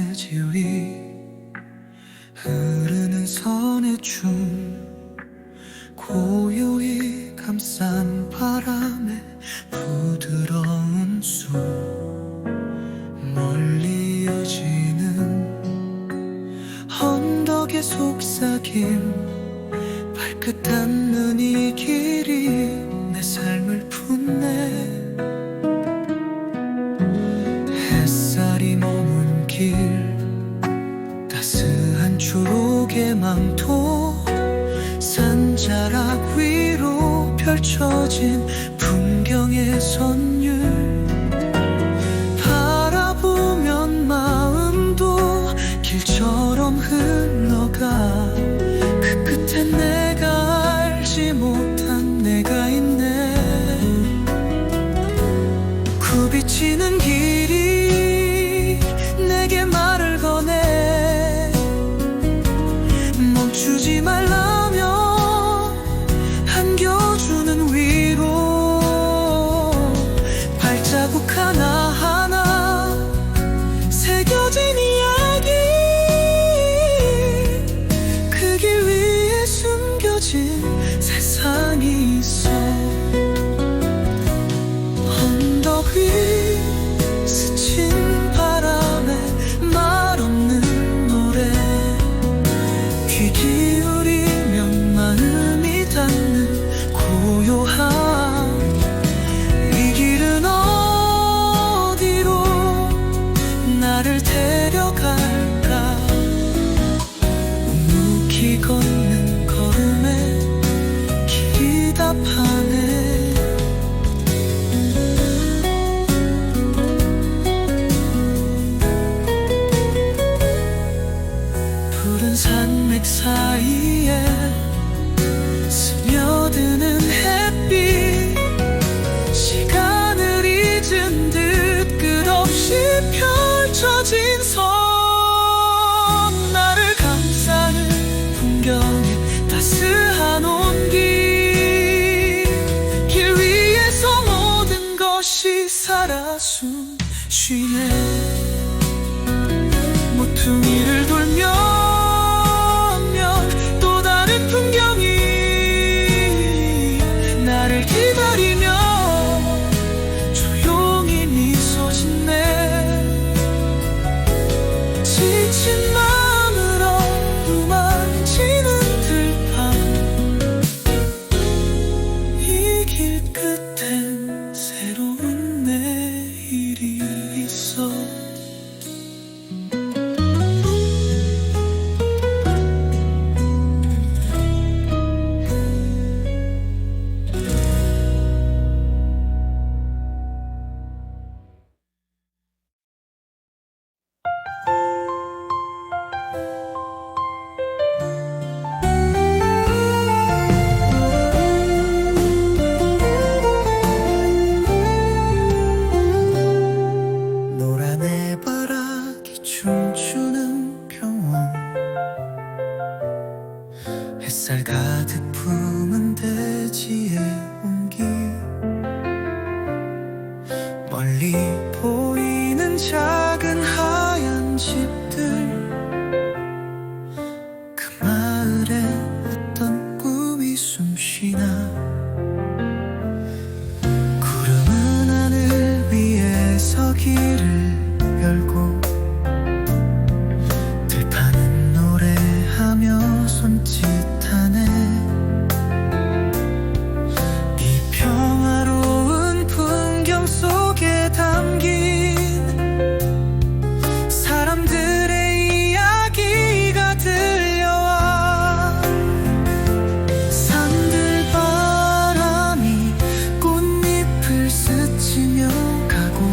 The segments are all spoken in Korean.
대지 위 흐르는 선의 춤, 고요히 감싼 바람에 부드러운 숨, 멀리 이어지는 언덕의 속삭임, 발끝 닿는 이 길이 내 삶을 품네. 햇살이 머문 길, 따스한 초록의 망토, 산자락 위로 펼쳐진 풍경의 선율, 바라보면 마음도 길처럼 흘러가. 그 끝에 내가 알지 못한 내가 있네. 굽이치는 길이 내게 말을 거네. 멈추지 말라며 안겨주는 위로, 발자국 하나하나 새겨진 이야기, 그 길 위에 숨겨진 세상이 있어. 언덕 위 스친 바람에 말없는 노래, 귀 기울이면 마음이 닿는 고요함. 이 길은 어디로 나를 데려갈까? 묵묵히 걷는 걸음에 길이 답하네. 푸른 산맥 사이에 스며드는 햇빛, 시간을 잊은 듯 끝없이 펼쳐진 선, 나를 감싸는 풍경의 따스한 온기, 길 위에서 모든 것이 살아 숨쉬네. 모퉁이를 돌며 또 다른 풍경이 나를 기다리며 조용히 미소 짓네. 지친 마음으로 무만지는 들판, 이 길 끝엔 새로운 내일이 있어. 노란 해바라기 춤추는 병원, 햇살 가득 품은 대지의 온기, 멀리 보이는 작은 하얀 집들, 그 마을에 어떤 꿈이 숨쉬나. 구름은 하늘 위에서 길을 열고, 들판은 노래하며 손짓하네. 이 평화로운 풍경 속에 담긴 사람들의 이야기가 들려와. 산들바람이 꽃잎을 스치며 가고,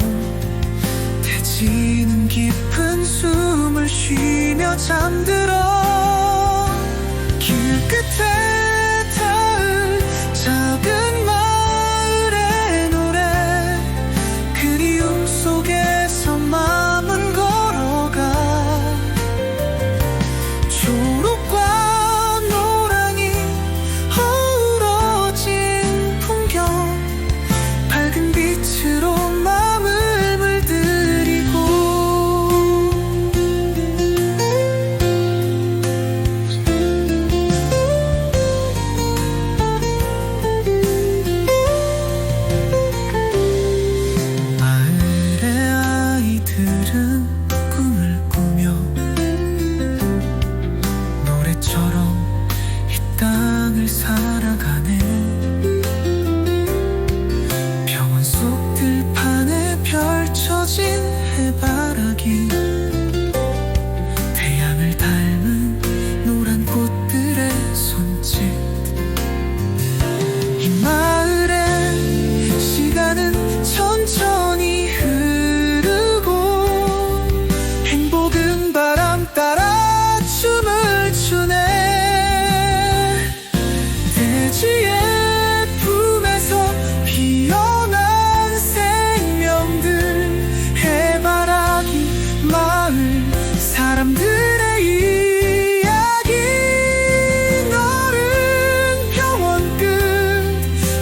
대지는 깊은 숨을 쉬며 잠들어. 길 끝에 닿을 작은 마을의 노래, 그리움 속에서 마음은 걸어가. 초록과 노랑이 어우러진 풍경, 밝은 빛으로 마음을 물들이고. 그들은 꿈을 꾸며 노래처럼 이 땅을 살아가네. 병원 속 들판에 펼쳐진 해바라기, 태양을 닮은 노란 꽃들의 손짓. 이 마을엔 시간은 천천히 흐르고 행복은 바람 따라 춤을 추네. 대지의 품에서 피어난 생명들, 해바라기 마을 사람들의 이야기. 너른 병원 끝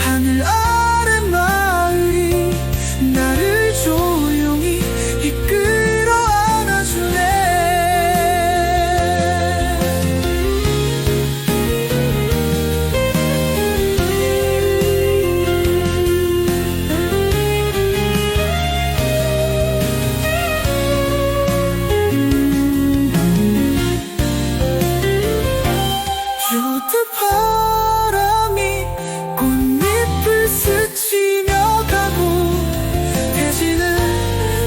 하늘 아래 마을이 나를 조용히 이끌어 안아주네. 옅은 바람이 꽃잎을 스치며 가고, 대지는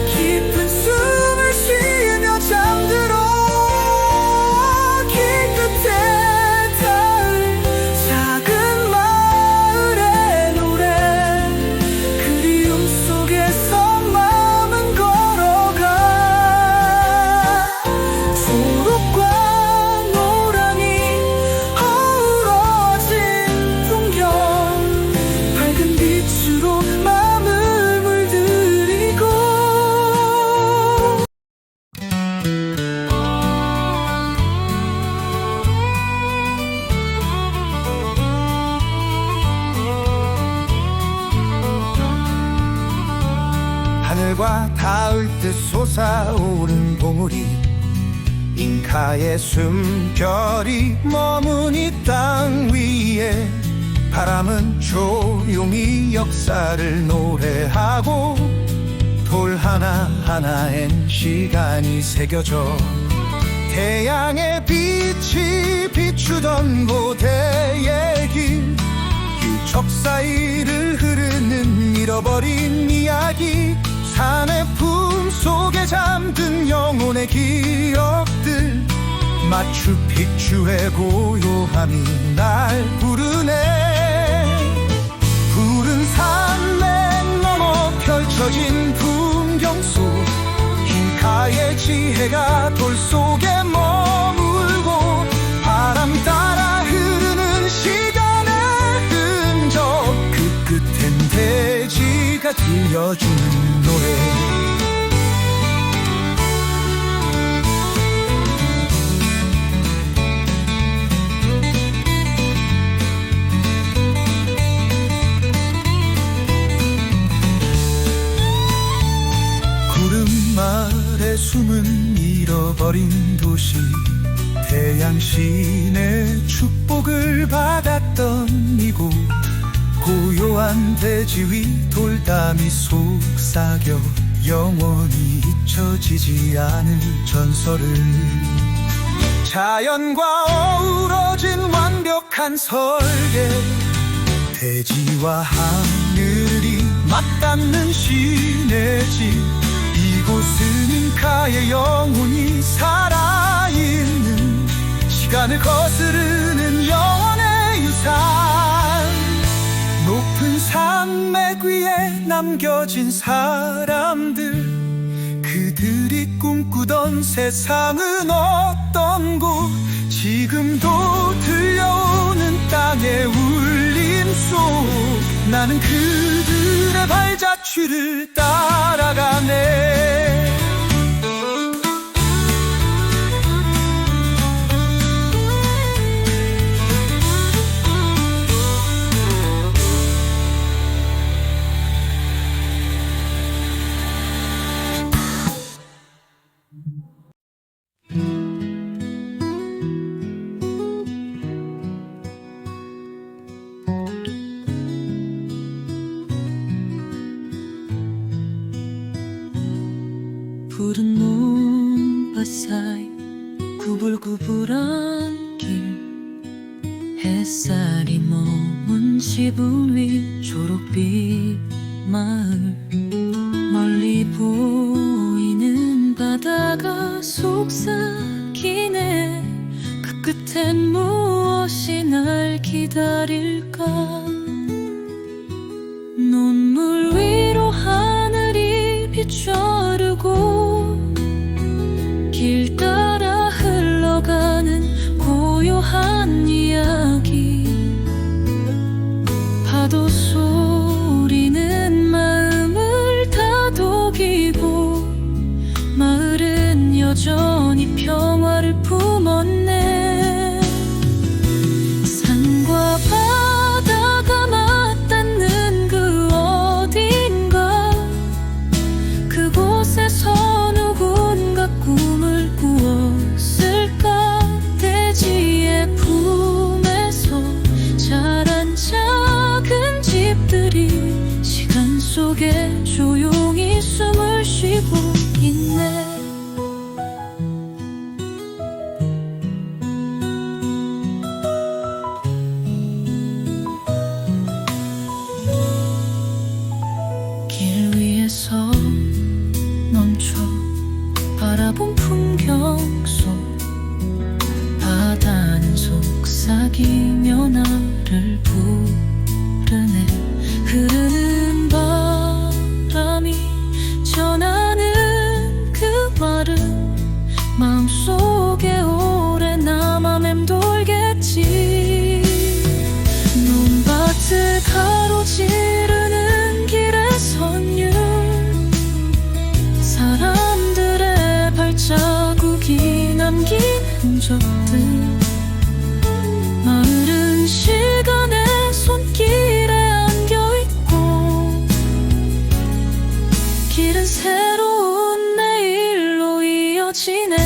깊은 숨을 쉬며 잠들어. 길 끝에 닿을 작은 마을의 노래, 그리움 속에서 마음은 걸어가. 초록과 노랑이 어우러진 풍경, 밝은 빛으로 마음을 물들이고. 하늘과 닿을 듯 솟아오른 봉우리, 잉카의 숨결이 머문 이 땅 위에. 바람은 조용히 역사를 노래하고, 돌 하나하나엔 시간이 새겨져. 태양의 빛이 비추던 고대의 길, 유적 사이를 흐르는 잃어버린 이야기. 산의 품속에 잠든 영혼의 기억들, 마추픽추의 고요함이 날 부르네. 푸른 산맥 넘어 펼쳐진 풍경 속, 잉카의 지혜가 돌 속에 머물고. 바람 따라 흐르는 시간의 흔적, 그 끝엔 대지가 들려주는 노래. 구름 아래 숨은 잃어버린 도시, 태양신의 축복을 받았던 이곳. 고요한 대지 위 돌담이 속삭여 영원히 잊혀지지 않을 전설을. 자연과 어우러진 완벽한 설계, 대지와 하늘이 맞닿는 신의 집. 이곳은 잉카의 영혼이 살아있는, 시간을 거스르는 영원의 유산. 높은 산맥 위에 남겨진 사람들, 그들이 꿈꾸던 세상은 어떤 곳. 지금도 들려오는 땅의 울림 속, 나는 그들의 발자취를 따라가네. 문밭 사이 구불구불한 길, 햇살이 머문 지붕 위 초록빛 마을, 멀리 보이는 바다가 속삭이네. 그 끝엔 무엇이 날 기다릴까. 눈물 위로 하늘이 비춰르고 길 따라 흘러가는 고요한 이야기, 파도 소리는 마음을 다독이고 마을은 여전히 평화를 품었네. 산과 바다가 맞닿는 그 어딘가, 그곳에서 누군가 꿈을 꾸었을까. 대지의 품에서 자란 작은 집들이 시간 속에 조용히 숨을 쉬고 있네. 길 위에서 멈춰 바라본 풍경 속, 바다는 속삭이며 나를 부르네. 흐르는 바람이 전하는 그 말은 마음속에 오래 남아 맴돌겠지. 논밭을 가로지르는 길의 선율, 사람들의 발자국이 남긴 흔적들, 마을은 시간의 손길에 안겨있고 길은 새로운 내일로 이어지네.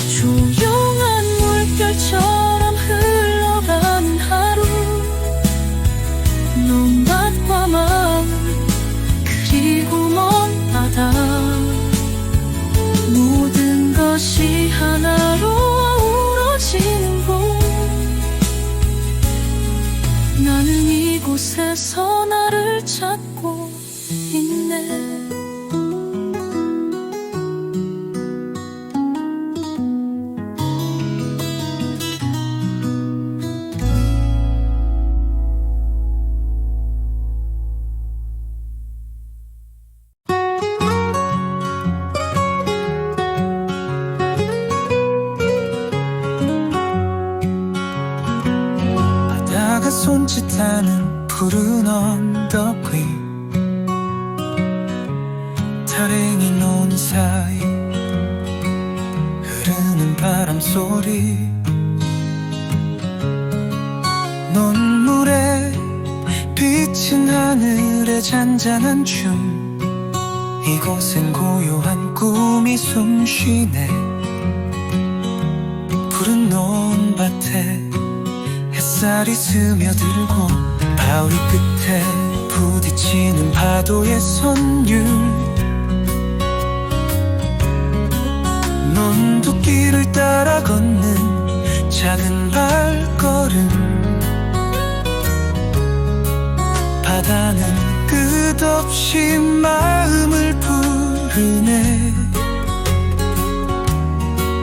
조용한 물결처럼 흘러가는 하루, 논밭과 마을 그리고 먼 바다, 모든 것이 하나로 어우러지는 곳. 나는 이곳에서 나를 찾고 있네. 바다가 손짓하는 푸른 언덕 위, 다랭이 논 사이 흐르는 바람 소리, 논물에 비친 하늘의 잔잔한 춤. 이곳엔 고요한 꿈이 숨쉬네. 푸른 논밭에 햇살이 스며들고 바위 끝에 부딪히는 파도의 선율, 논두길을 따라 걷는 작은 발걸음, 바다는 끝없이 마음을 부르네.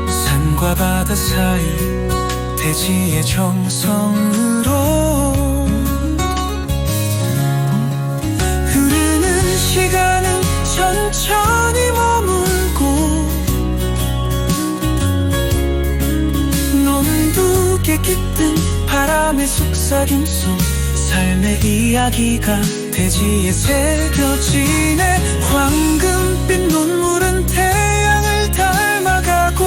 산과 바다 사이 대지의 정성으로 흐르는 시간은 천천히 머물고, 논두개 깃든 바람의 속삭임 속 삶의 이야기가 대지에 새겨지네. 황금빛 눈물은 태양을 닮아가고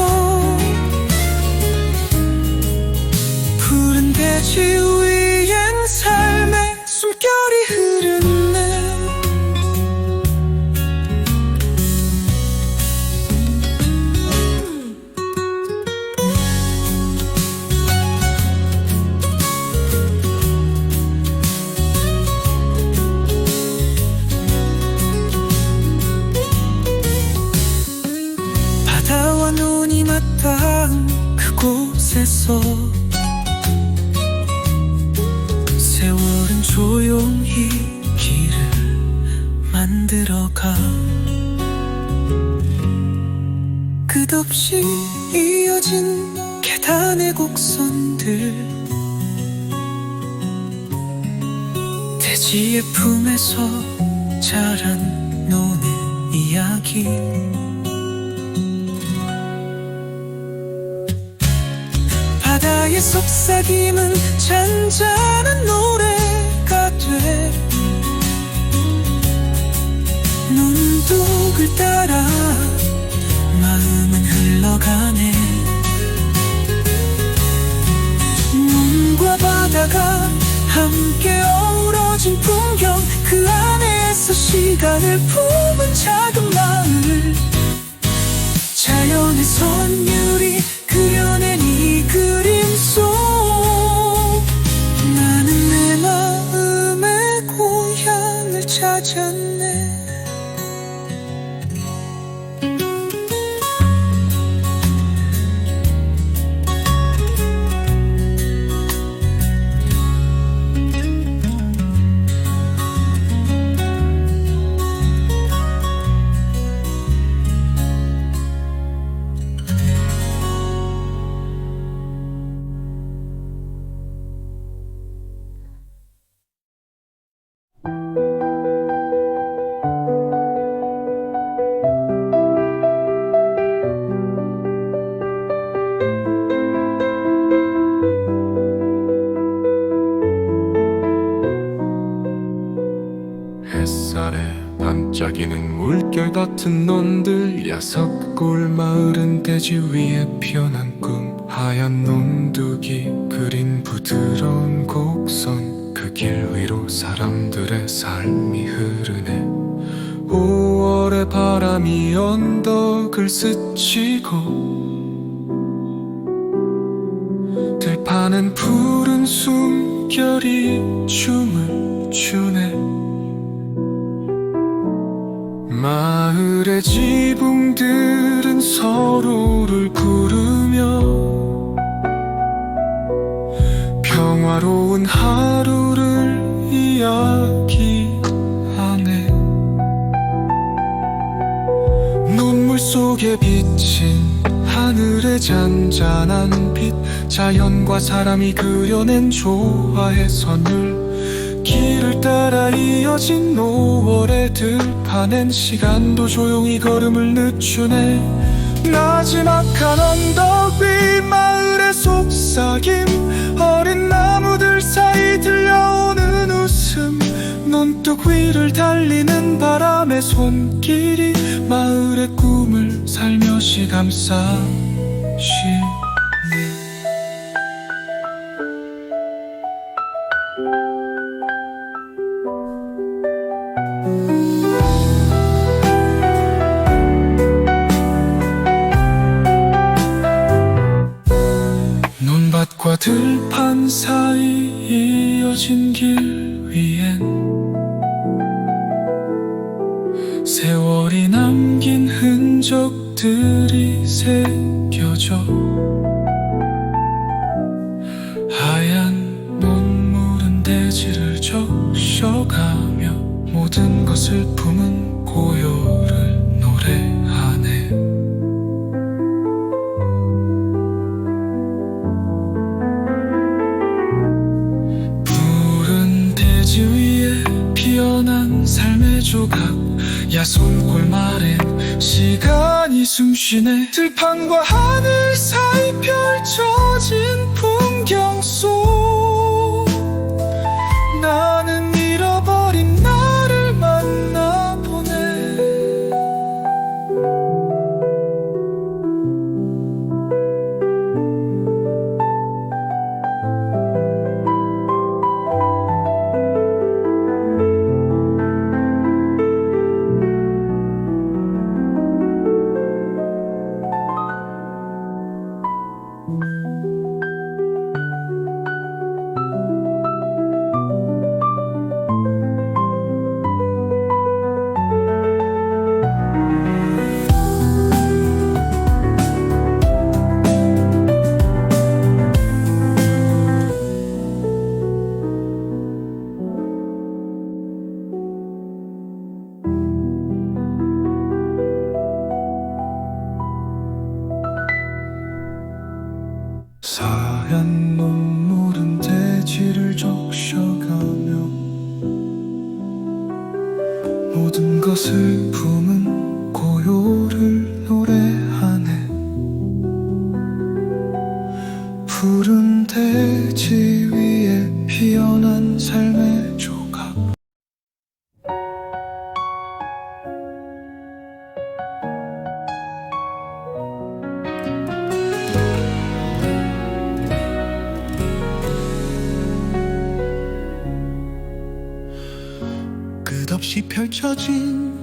푸른 대지 위엔 삶의 숨결이 흐르네. 곳에서 세월은 조용히 길을 만들어가. 끝없이 이어진 계단의 곡선들, 돼지의 품에서 자란 노는 이야기. 바다의 속삭임은 잔잔한 노래가 돼. 눈독을 따라 마음은 흘러가네. 눈과 바다가 함께 어우러진 풍경, 그 안에서 시간을 품은 작은 마을. 자연의 선율이 그려낸 이 그림 속, 나는 내 마음의 고향을 찾았네. 햇살에 반짝이는 물결 같은 넌들, 야석골 마을은 대지 위에 피어난 꿈. 하얀 논둑이 그린 부드러운 곡선, 그 길 위로 사람들의 삶이 흐르네. 5월의 바람이 언덕을 스치고, 들판은 푸른 숨결이 춤을 추네. 마을의 지붕들은 서로를 부르며 평화로운 하루를 이야기하네. 눈물 속에 비친 하늘의 잔잔한 빛, 자연과 사람이 그려낸 조화의 선율. 길을 따라 이어진 5월의 들판엔 시간도 조용히 걸음을 늦추네. 나지막한 언덕 위 마을의 속삭임, 어린 나무들 사이 들려오는 웃음. 논둑 위를 달리는 바람의 손길이 마을의 꿈을 살며시 감싸시네. 논밭과 들판 사이 이어진 길 위엔 세월이 남긴 흔적들이 새겨져. 하얀 눈물은 대지를 적셔가며 모든 것을 품은 고요를 노래하네. 푸른 대지 위에 피어난 삶의 조각, 야손골 마을엔 시간이 숨쉬네. 들판과 하늘 사이 펼쳐진 풍경 속, 나는 잃어버린 나를 만나보네. 사얀 눈물은 대지를 적셔가며 모든 것을 품은 고요를 노래하네. 푸른 대지 위에 피어난 삶의 조각. 끝없이 펼쳐진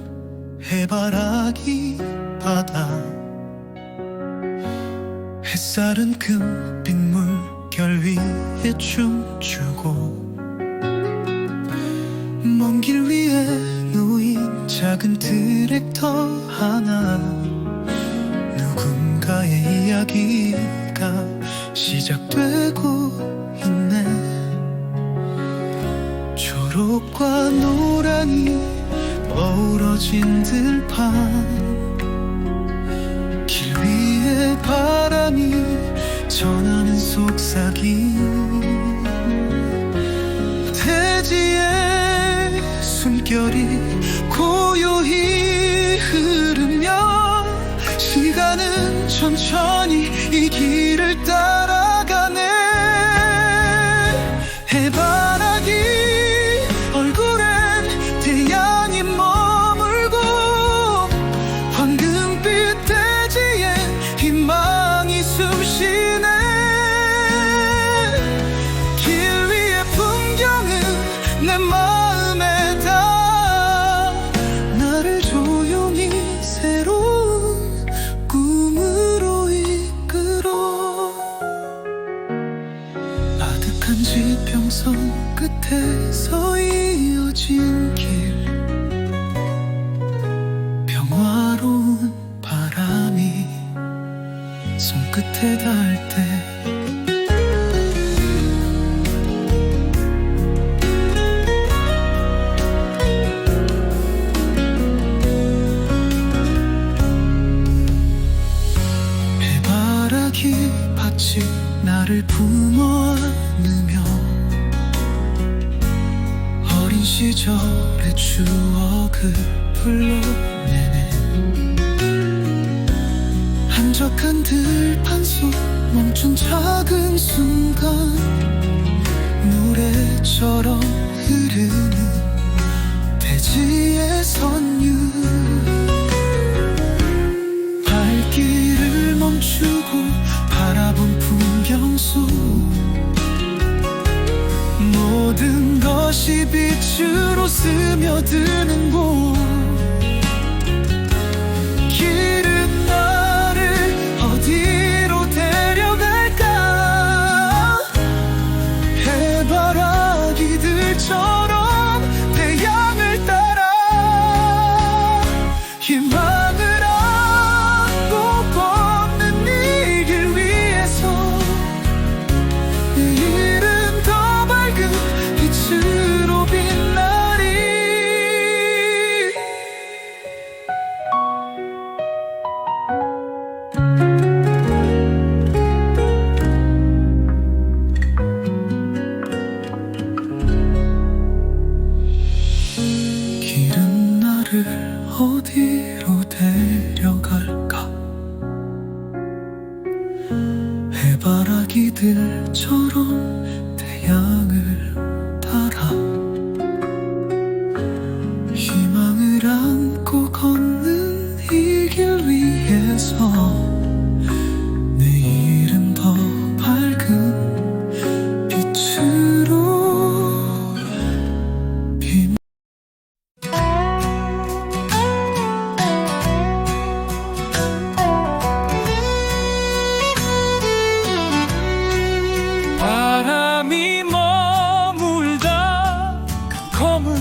해바라기 바다. 햇살은 금빛 물결 위에 춤추고 먼 길 위에 놓인 작은 트랙터 하나. 누군가의 이야기가 시작되고 있네. 초록과 노랑이 어우러진 들판. 길 위에 바람이 전하는 속삭임. 대지의 숨결이 고요히 흐르며 시간은 천천히 이 길을 따라가네. 해바라기 얼굴엔 태양이 머물고 황금빛 대지에 희망이 숨쉬네. 길 위의 풍경은 내 마음에 닿아 나를 조용히 새로운 꿈으로 이끌어. 아득한 지평선 끝에서 이어진 길. 평화로운 바람이 손끝에 닿을 때 해바라기 밭이 나를 품어 안으며 어린 시절의 추억을 불러내네. 한적한 들판 속 멈춘 작은 순간. 노래처럼 흐르는 대지의 선율. 발길을 멈추고 바라본 풍경 속 모든 것이 빛으로 스며드는 곳. 길은 나를 어디로 데려갈까. 해바라기들처럼 태양을 따라 희망을 안고 걷는 이 길 위에서 내일은 더 밝은 빛으로 빛나리. 길은 나를 어디로 데려갈까. 해바라기들처럼 태양을 따라 희망을 안고 걷는 이 길 위에서 내일은 더 밝은 빛으로 빛. 바람이 머물다 검은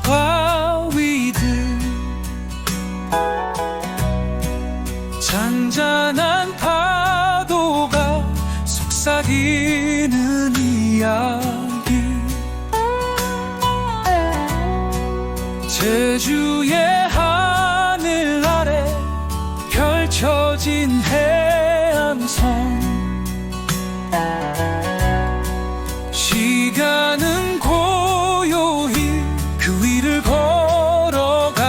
바위들. 잔잔한 파도가 속삭이는 이야기. 제주의 하늘 아래 펼쳐진 해안선. 시간은 고요히 그 위를 걸어가는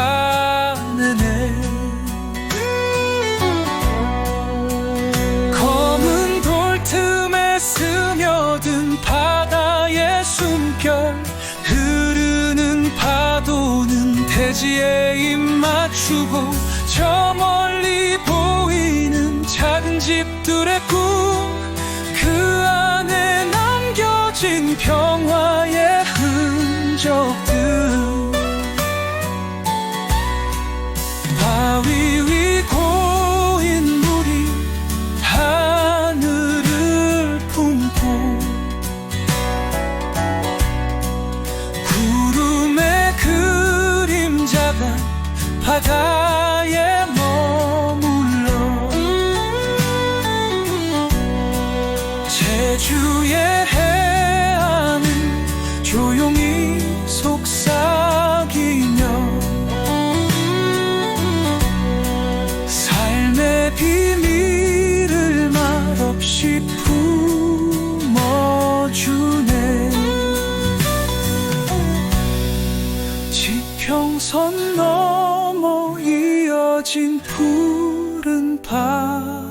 애 검은 돌 틈에 스며든 바다의 숨결 흐르는 파도는 대지에 입 맞추고 저 멀리 보이는 작은 집들의 꿈 그 안에 남겨진 평화의 흔적들 바위 위 고인 물이 하늘을 품고 구름의 그림자가 바다에 머물러 제주의 해안은 조용히 속삭이며 삶의 비밀을 말없이 품어주네 지평선 넘어 이어진 푸른 바다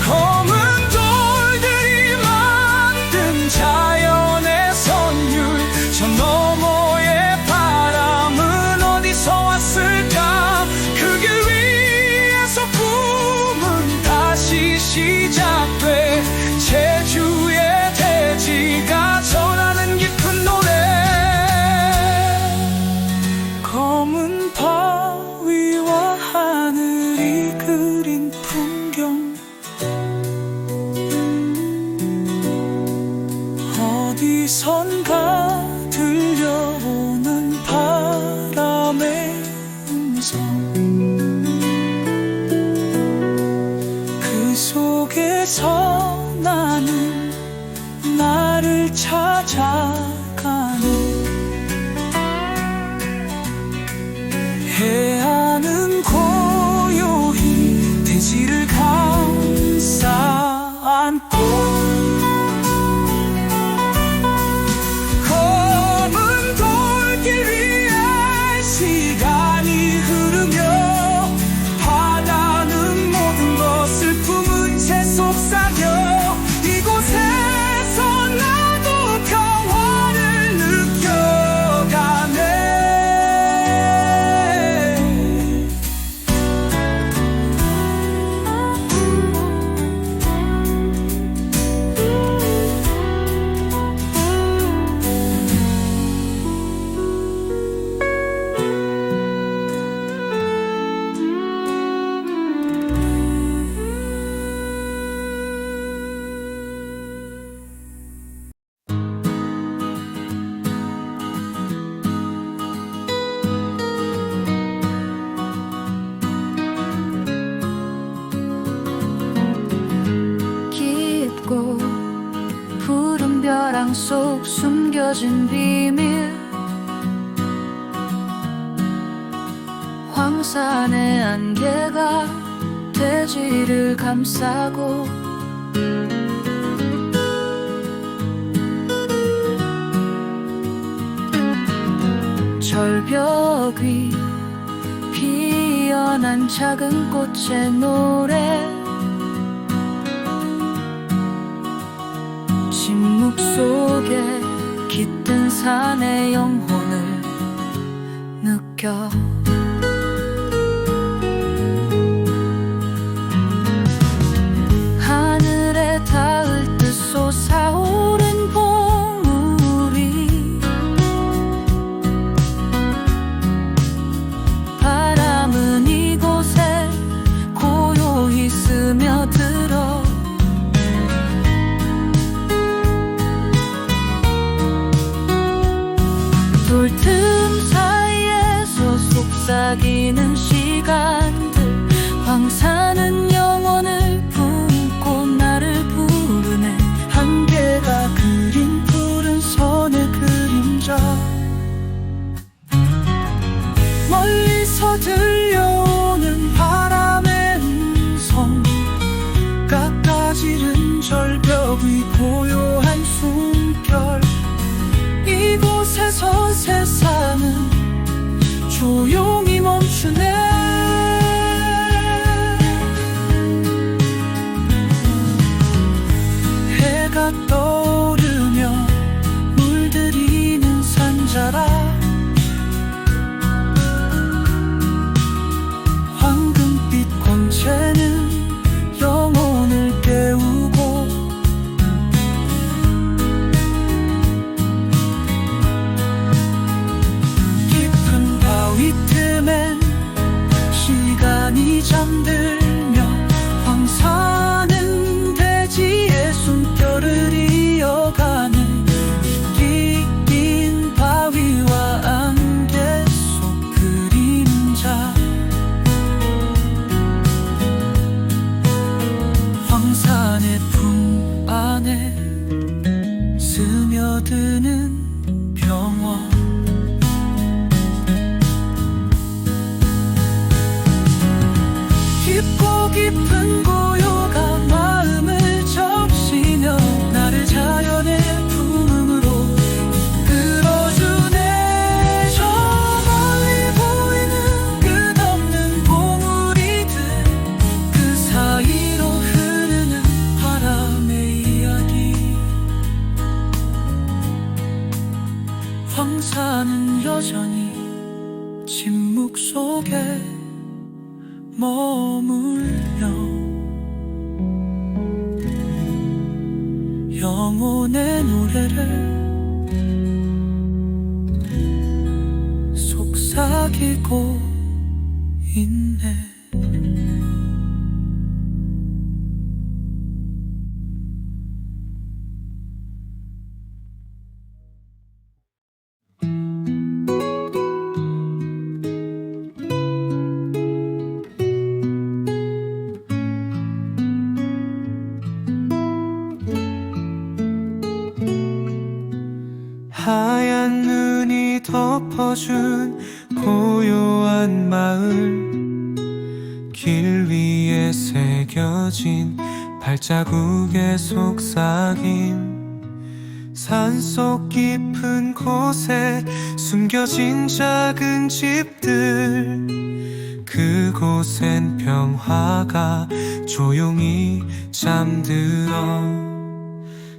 검은 돌들이 만든 자연의 선율 저 너머의 바람은 어디서 왔을까 그 길 위에서 꿈은 다시 시작돼 제주의 대지가 전하는 깊은 노래 검은 바위와 하늘이 그린 풍경 어디선가 들려오는 바람의 음성 그 속에서 나는 나를 찾아가는 해안은 고요히 대지를 감싸 안고 검은 돌길 위에 시간이 흐르며 바다는 모든 것을 품은 채 속삭여 이곳에서 나도 평화를 느껴가네 깊고 푸른 벼랑 속 숨겨진 비밀 황산의 안개가 대지를 감싸고 절벽 위 피어난 작은 꽃의 노래 침묵 속에 깃든 산의 영혼을 느껴 하늘에 닿을 듯 솟아오른 봉우리 바람은 이곳에 고요히 스며들어 돌틈 사이에서 속삭이는 시간들 황사는 영혼을 품고 나를 부르네 한계가 그린 푸른 선의 그림자 멀리서 들려오는 바람의 잠들며 황사는 대지의 숨결을 이어가는 긴 바위와 안개 속 그림자 황산의 품 안에 스며드는 병원 깊고 깊은 고요가 마음을 적시며 나를 자연의 품음으로 이끌어주네. 저 멀리 보이는 끝없는 봉우리들 그 사이로 흐르는 바람의 이야기 황사는 여전히 침묵 속에 머물며 영혼의 노래를 속삭이고 있네. 하얀 눈이 덮어준 고요한 마을 길 위에 새겨진 발자국의 속삭임 산속 깊은 곳에 숨겨진 작은 집들 그곳엔 평화가 조용히 잠들어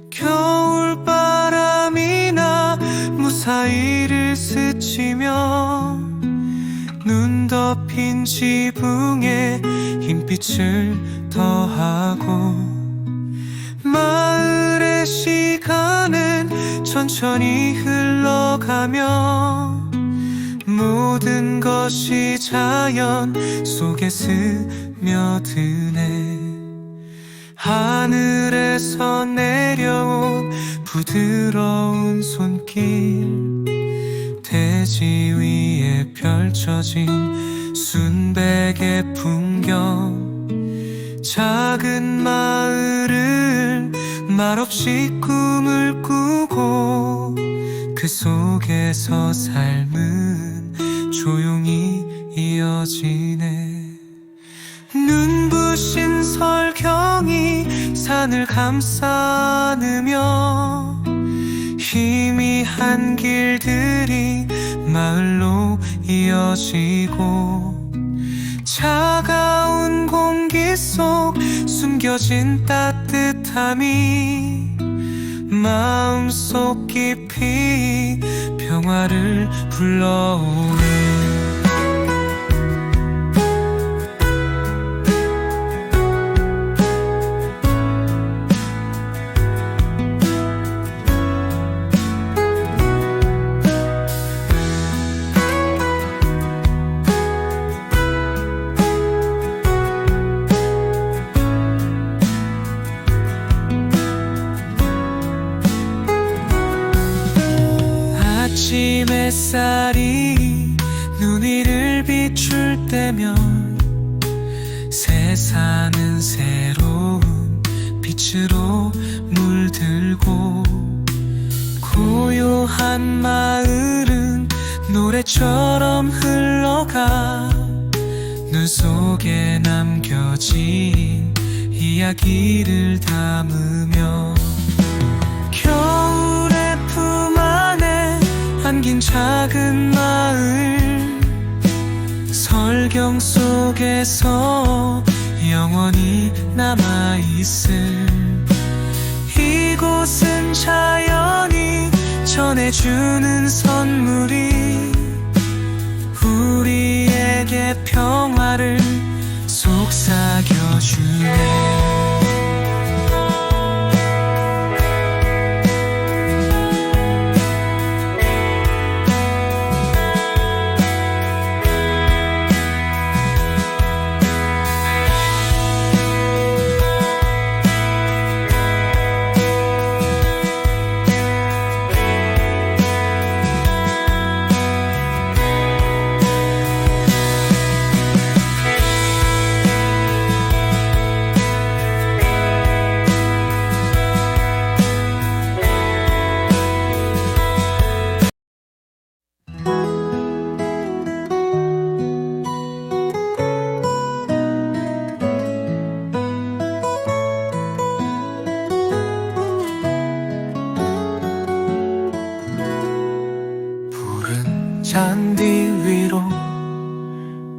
겨울바람이나 무사히를 스치며 눈 덮인 지붕에 흰빛을 더하고 마을의 시간은 천천히 흘러가며 모든 것이 자연 속에 스며드네. 하늘에서 내려온 부드러운 손길 대지 위에 펼쳐진 순백의 풍경 작은 마을은 말없이 꿈을 꾸고 그 속에서 삶은 조용히 이어지네. 눈부신 설경이 산을 감싸 안으며 희미한 길들이 마을로 이어지고 차가운 공기 속 숨겨진 따뜻함이 마음속 깊이 평화를 불러오네. 아침 햇살이 눈 위를 비출 때면 세상은 새로운 빛으로 물들고 고요한 마을은 노래처럼 흘러가 눈 속에 남겨진 이야기를 담으며 겨울의 품 안에 안긴 작은 마을 설경 속에서 영원히 남아있을 이곳은 자연이 전해주는 선물이 우리에게 평화를 속삭여주네.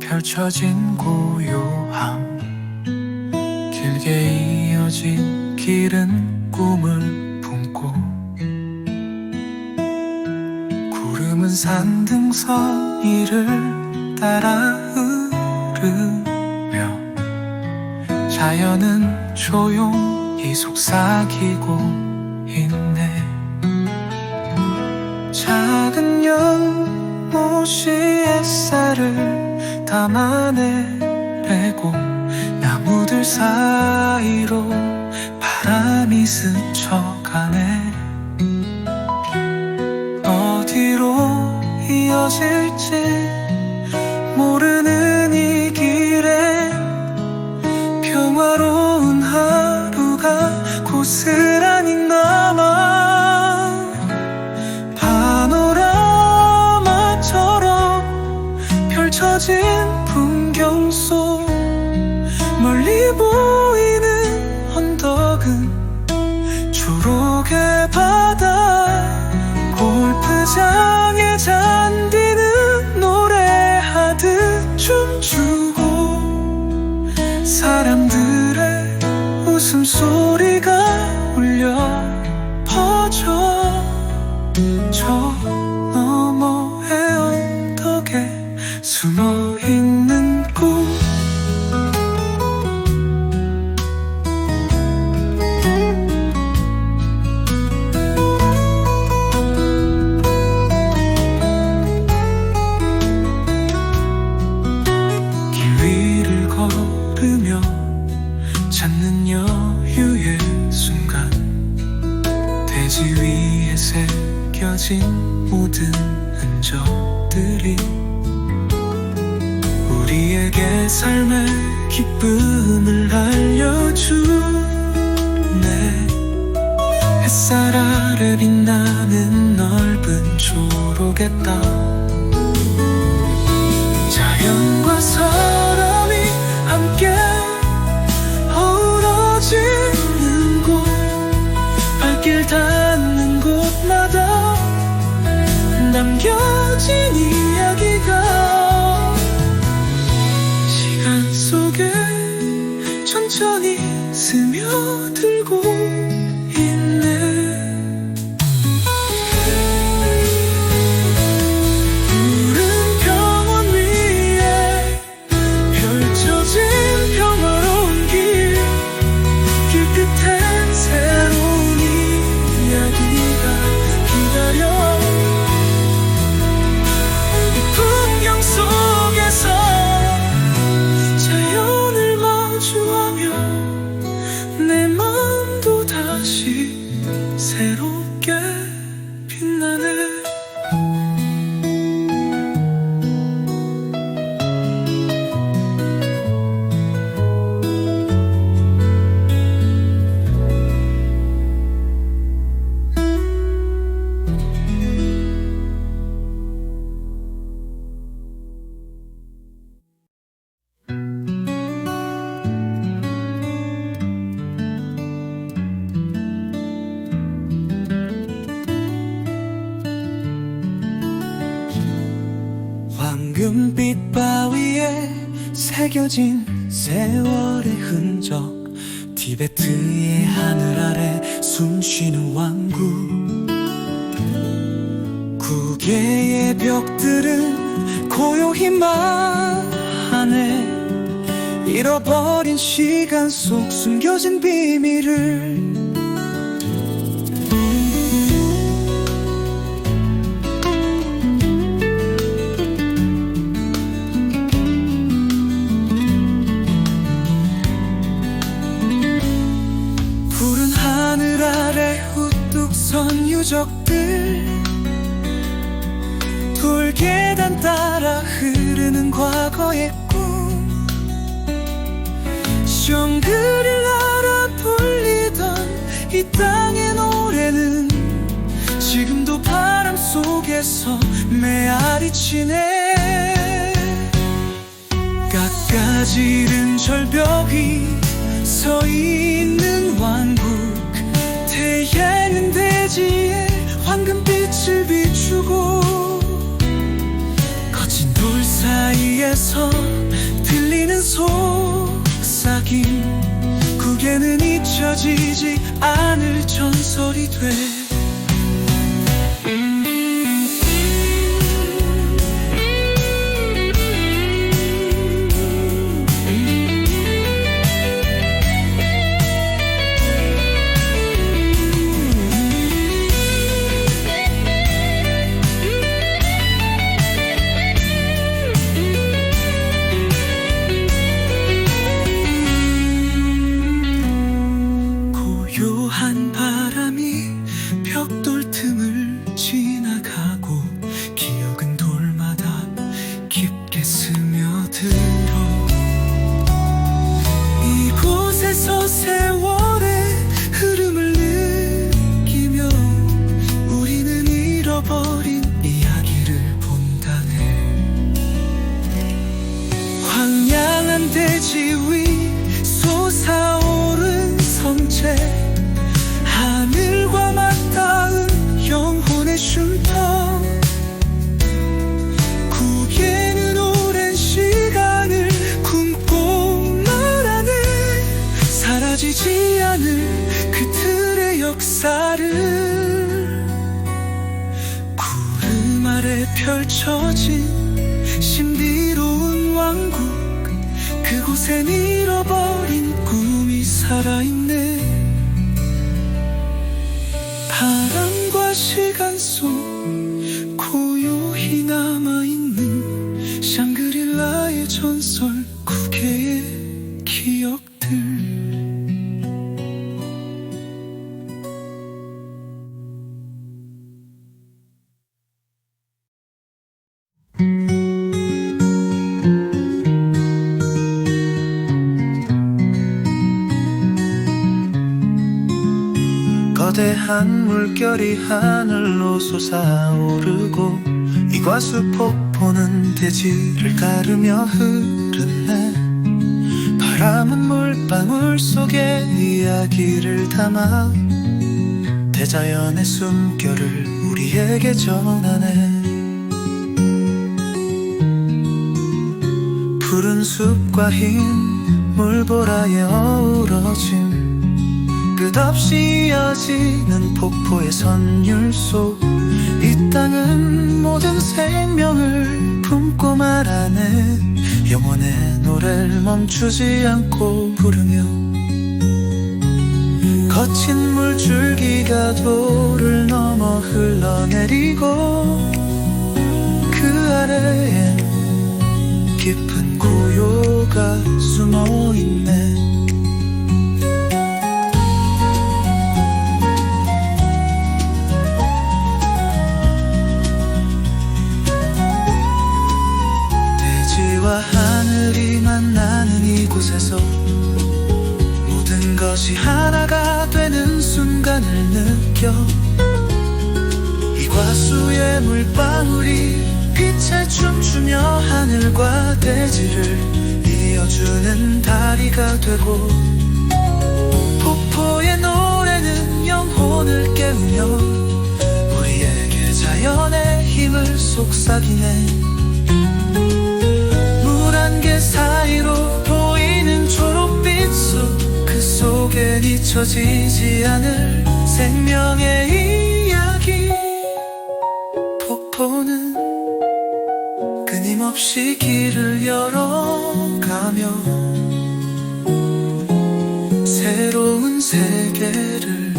펼쳐진 고요함 길게 이어진 길은 꿈을 품고 구름은 산등성 위를 따라 흐르며 자연은 조용히 속삭이고 있네. 작은 연못이 햇살을 담아내고 나무들 사이로 바람이 스쳐가네. 어디로 이어질지 모르는 이 길에 평화로운 하루가 고스란히 남아 파노라마처럼 펼쳐진 풍경 속 멀리 보이는 언덕은 초록의 바다 골프장에 잔디는 노래하듯 춤추고 사람들의 웃음소리가 울려 퍼져 저 너머의 언덕에 숨어있는 꿈. 걸으며 찾는 여유의 순간 대지 위에 새겨진 모든 흔적들이 우리에게 삶의 기쁨을 알려주네. 햇살 아래 빛나는 넓은 초록의 땅 자연과 사람이 함께 어우러지는 곳 발길 닿는 곳마다 남겨진 이야기가 시간 속에 천천히 스며들고 있네. 새롭게 빛나네. 황금빛 바위에 새겨진 세월의 흔적 티베트의 하늘 아래 숨쉬는 왕국 구 개의 벽들은 고요히 말하네. 잃어버린 시간 속 숨겨진 비밀을 하늘 아래 우뚝 선 유적들 돌계단 따라 흐르는 과거의 꿈 샹그릴라라 불리던 이 땅의 노래는 지금도 바람 속에서 메아리 치네. 깎아지른 절벽 위 서 있는 왕국 태양은 대지에 황금빛을 비추고 거친 돌 사이에서 들리는 속삭임, 그게는 잊혀지지 않을 전설이 돼. 고요한 바람이 벽돌 틈을 지나가고 기억은 돌마다 깊게 스며들어. 이곳에서 세월의 흐름을 느끼며 우리는 잃어버린 이야기를 본다네. 황량한 대지 위 솟아오른 성체, 하늘과 맞닿은 영혼의 쉼터. 구기에는 오랜 시간을 꿈꿔 말하는 사라지지 않을 그 틀의 역사를. 구름 아래 펼쳐진 신비로운 왕국, 그곳엔 잃어버린 꿈이 살아있네. 바람과 시간 속 고요히 남아있는 샹그릴라의 전설, 9개의 기억들. 거대한 물결이 하늘로 솟아오르고 이과수 폭포는 대지를 가르며 흐르네. 바람은 물방울 속에 이야기를 담아 대자연의 숨결을 우리에게 전하네. 푸른 숲과 흰 물보라에 어우러진 끝없이 이어지는 폭포의 선율 속, 이 땅은 모든 생명을 품고 말하네. 영원의 노래를 멈추지 않고 부르며 거친 물줄기가 돌을 넘어 흘러내리고 그 아래엔 깊은 고요가 숨어있네. 대지와 하늘이 만나는 이곳에서 모든 것이 하나가 되는 순간을 느껴. 이과수의 물방울이 빛에 춤추며 하늘과 대지를 이어주는 다리가 되고, 폭포의 노래는 영혼을 깨우며 우리에게 자연의 힘을 속삭이네. 물 안개 사이로 보이는 초록빛 숲, 그 속엔 잊혀지지 않을 생명의 이야기. 폭포는 끊임없이 길을 열어가며 새로운 세계를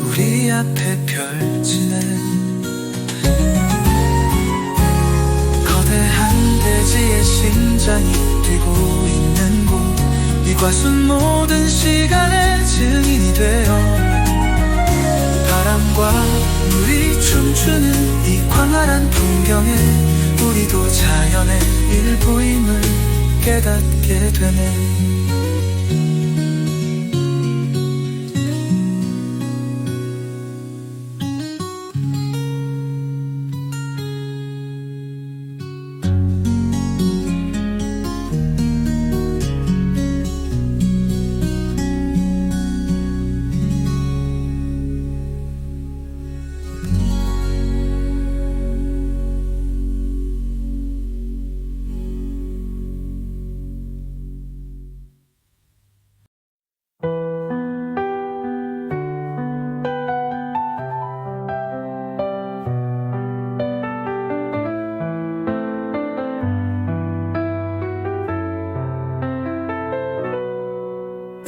우리 앞에 펼치네. 거대한 대지의 심장이 뛰고 있는 곳, 이곳은 모든 시간의 증인이 되어 바람과 물이 춤추는 이 광활한 풍경에 우리도 자연의 일부임을 깨닫게 되네.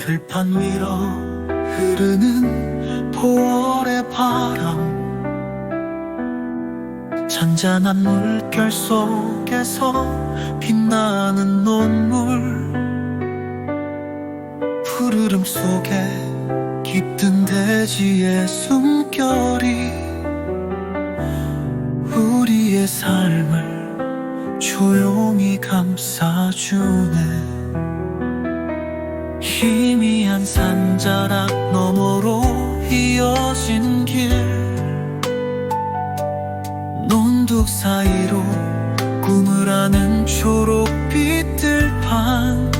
들판 위로 흐르는 5월의 바람, 잔잔한 물결 속에서 빛나는 논물, 푸르름 속에 깃든 대지의 숨결이 우리의 삶을 조용히 감싸주네. 희미한 산자락 너머로 이어진 길, 논둑 사이로 꿈을 아는 초록빛 들판,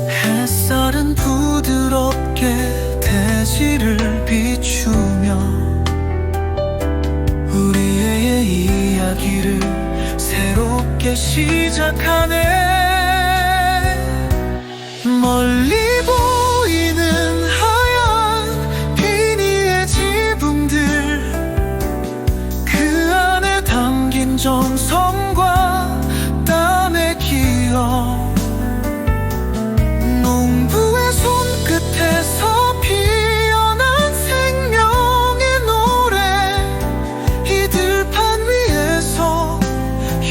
햇살은 부드럽게 대지를 비추며 우리의 이야기를 새롭게 시작하네. 멀리 보이는 하얀 비니의 지붕들, 그 안에 담긴 정성과 땀의 기억, 농부의 손끝에서 피어난 생명의 노래, 이 들판 위에서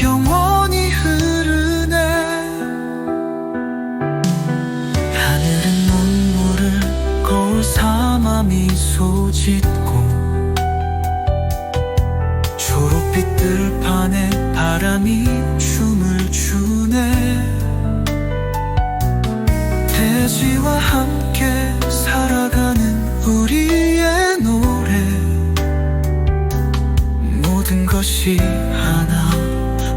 영원히 흐르네. 하늘은 눈물을 거울 삼아 미소 짓고, 초록빛 들판에 바람이 춤을 추네. 대지와 함께 살아가는 우리의 노래, 모든 것이 하나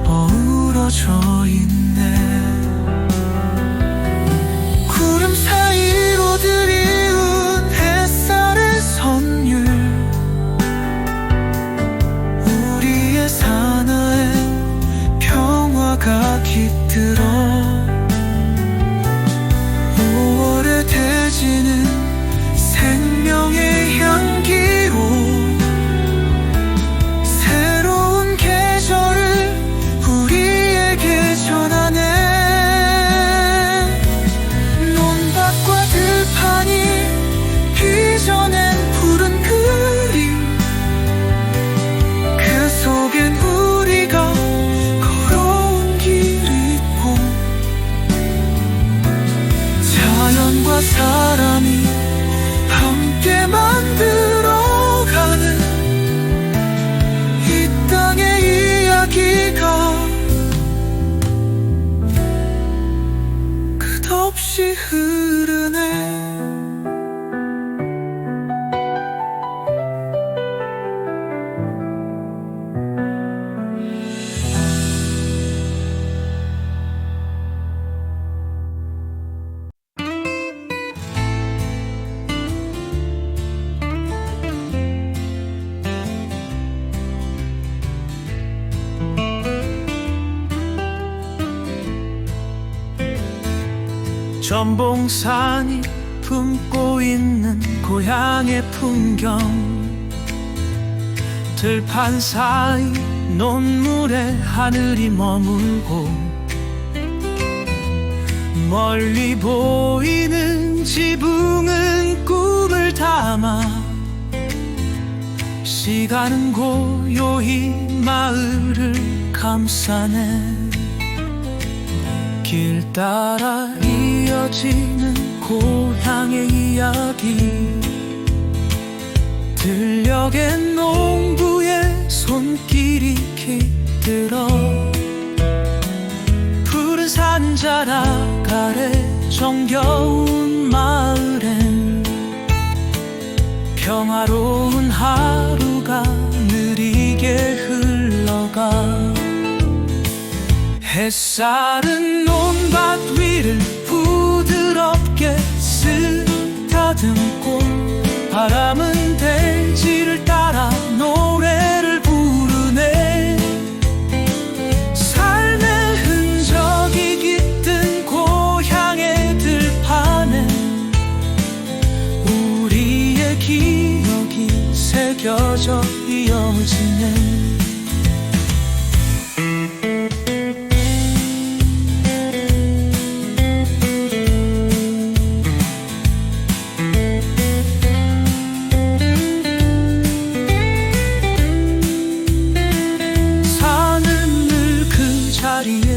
어우러져 있네. 구름 사이로 드리운 햇살의 선율, 우리의 사나에 평화가 깃들어 5월의 대지는 생명의 향기로 새로운 계절을 우리에게 전하네. 논밭과 들판이 빚어낸 푸른 그림, 그 속엔 우리가 걸어온 길 있고, 자연과 사람이 함께 만들어가는 이 땅의 이야기가 끝없이 흐르네. 전봉산이 품고 있는 고향의 풍경, 들판 사이 논물에 하늘이 머물고, 멀리 보이는 지붕은 꿈을 담아 시간은 고요히 마을을 감싸네. 길 따라 이어지는 고향의 이야기, 들녘엔 농부의 손길이 깃들어 푸른 산자락 아래 정겨운 마을엔 평화로운 하루가 느리게 흘러가. 햇살은 논밭 위를 부드럽게 쓰다듬고, 바람은 대지를 따라 노래를 부르네. 삶의 흔적이 깃든 고향의 들판에 우리의 기억이 새겨져 이어지네.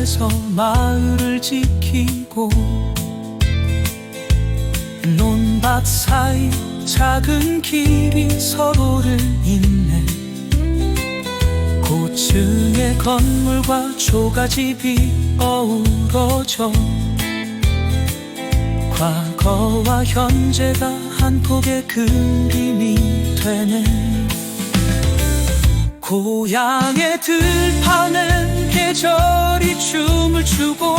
앞에서 마을을 지키고 논밭 사이 작은 길이 서로를 잇네. 고층의 건물과 초가집이 어우러져 과거와 현재가 한 폭의 그림이 되네. 고향의 들판엔 계절이 춤을 추고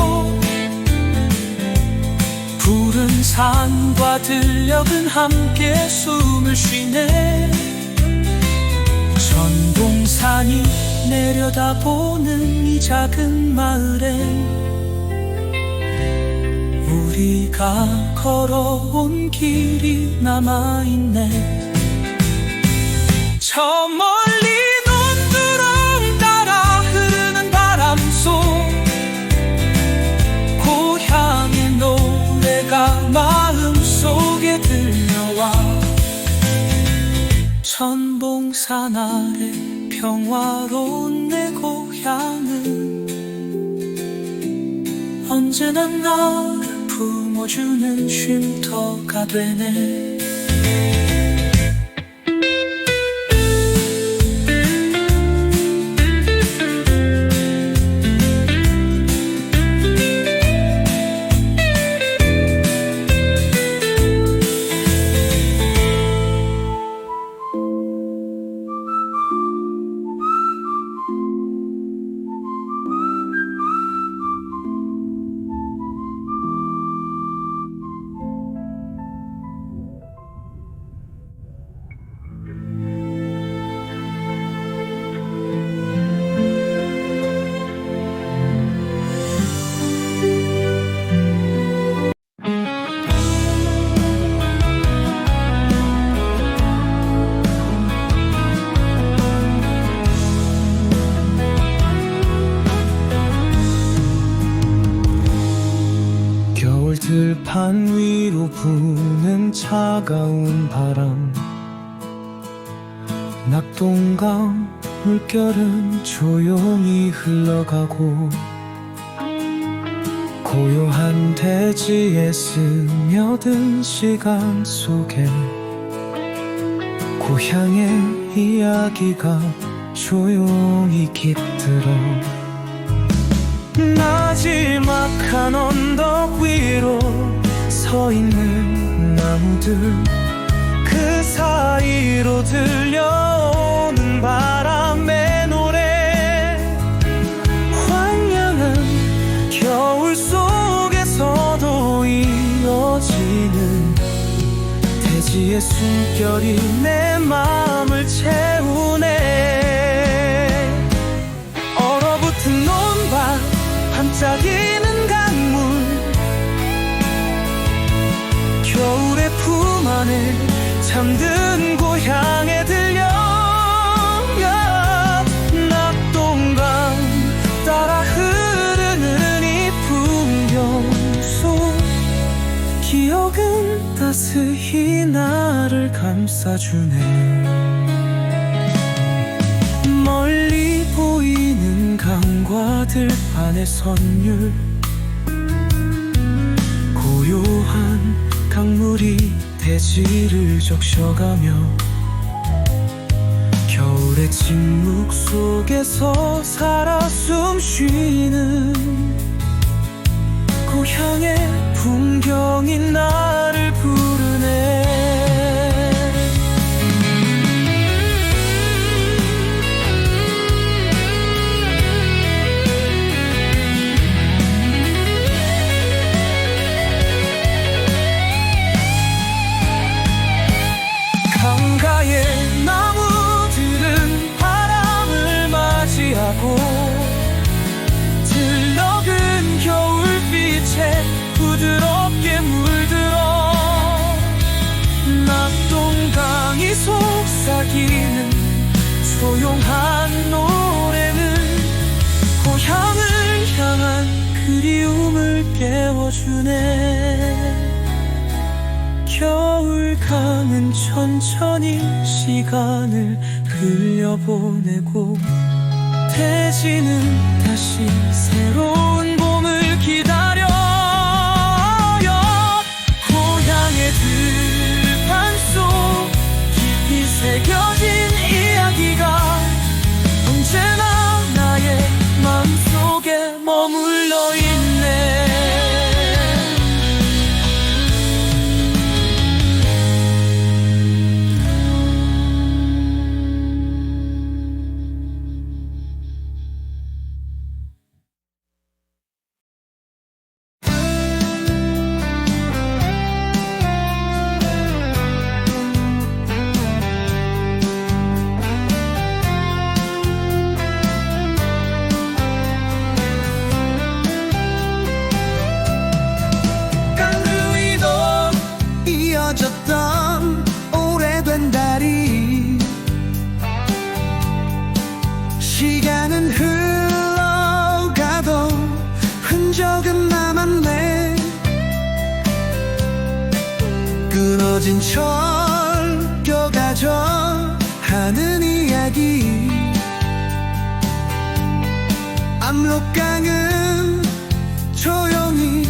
푸른 산과 들녘은 함께 숨을 쉬네. 전동산이 내려다보는 이 작은 마을에 우리가 걸어온 길이 남아있네. 저 멀리 논두렁 따라 흐르는 바람 속 고향의 노래가 마음속에 들려와. 천봉산 아래 평화로운 내 고향은 언제나 나를 품어주는 쉼터가 되네. 들판 위로 부는 차가운 바람, 낙동강 물결은 조용히 흘러가고 고요한 대지에 스며든 시간 속에 고향의 이야기가 조용히 깃들어. 나지막한 언덕 위로 서 있는 나무들, 그 사이로 들려오는 바람의 노래, 황량한 겨울 속에서도 이어지는 대지의 숨결이 내 마음을 채우네. 얼어붙은 논밭, 반짝이는 강물, 겨울의 품 안에 잠든 고향에 들려. 낙동강 따라 흐르는 이 풍경 속 기억은 따스히 나를 감싸주네. 멀리 보이는 강과 들판의 선율, 고요한 강물이 대지를 적셔가며 겨울의 침묵 속에서 살아 숨쉬는 고향의 풍경이 나를 부르네. 강가의 나무들은 바람을 맞이하고 들녘은 겨울빛에 부드럽게 물들어. 낙동강이 속삭이는 조용한 노래는 고향을 향한 그리움을 깨워주네. 겨울강은 천천히 시간을 흘려보내고 따뜻해지는 다시 새로운 봄을 기다려요. 고향의 들판 속 깊이 새겨진 이야기가 언제나 나의 마음속에 머물러 있네. 이어졌던 오래된 다리, 시간은 흘러가도 흔적은 남았네. 끊어진 철교가 저 하는 이야기, 압록강은 조용히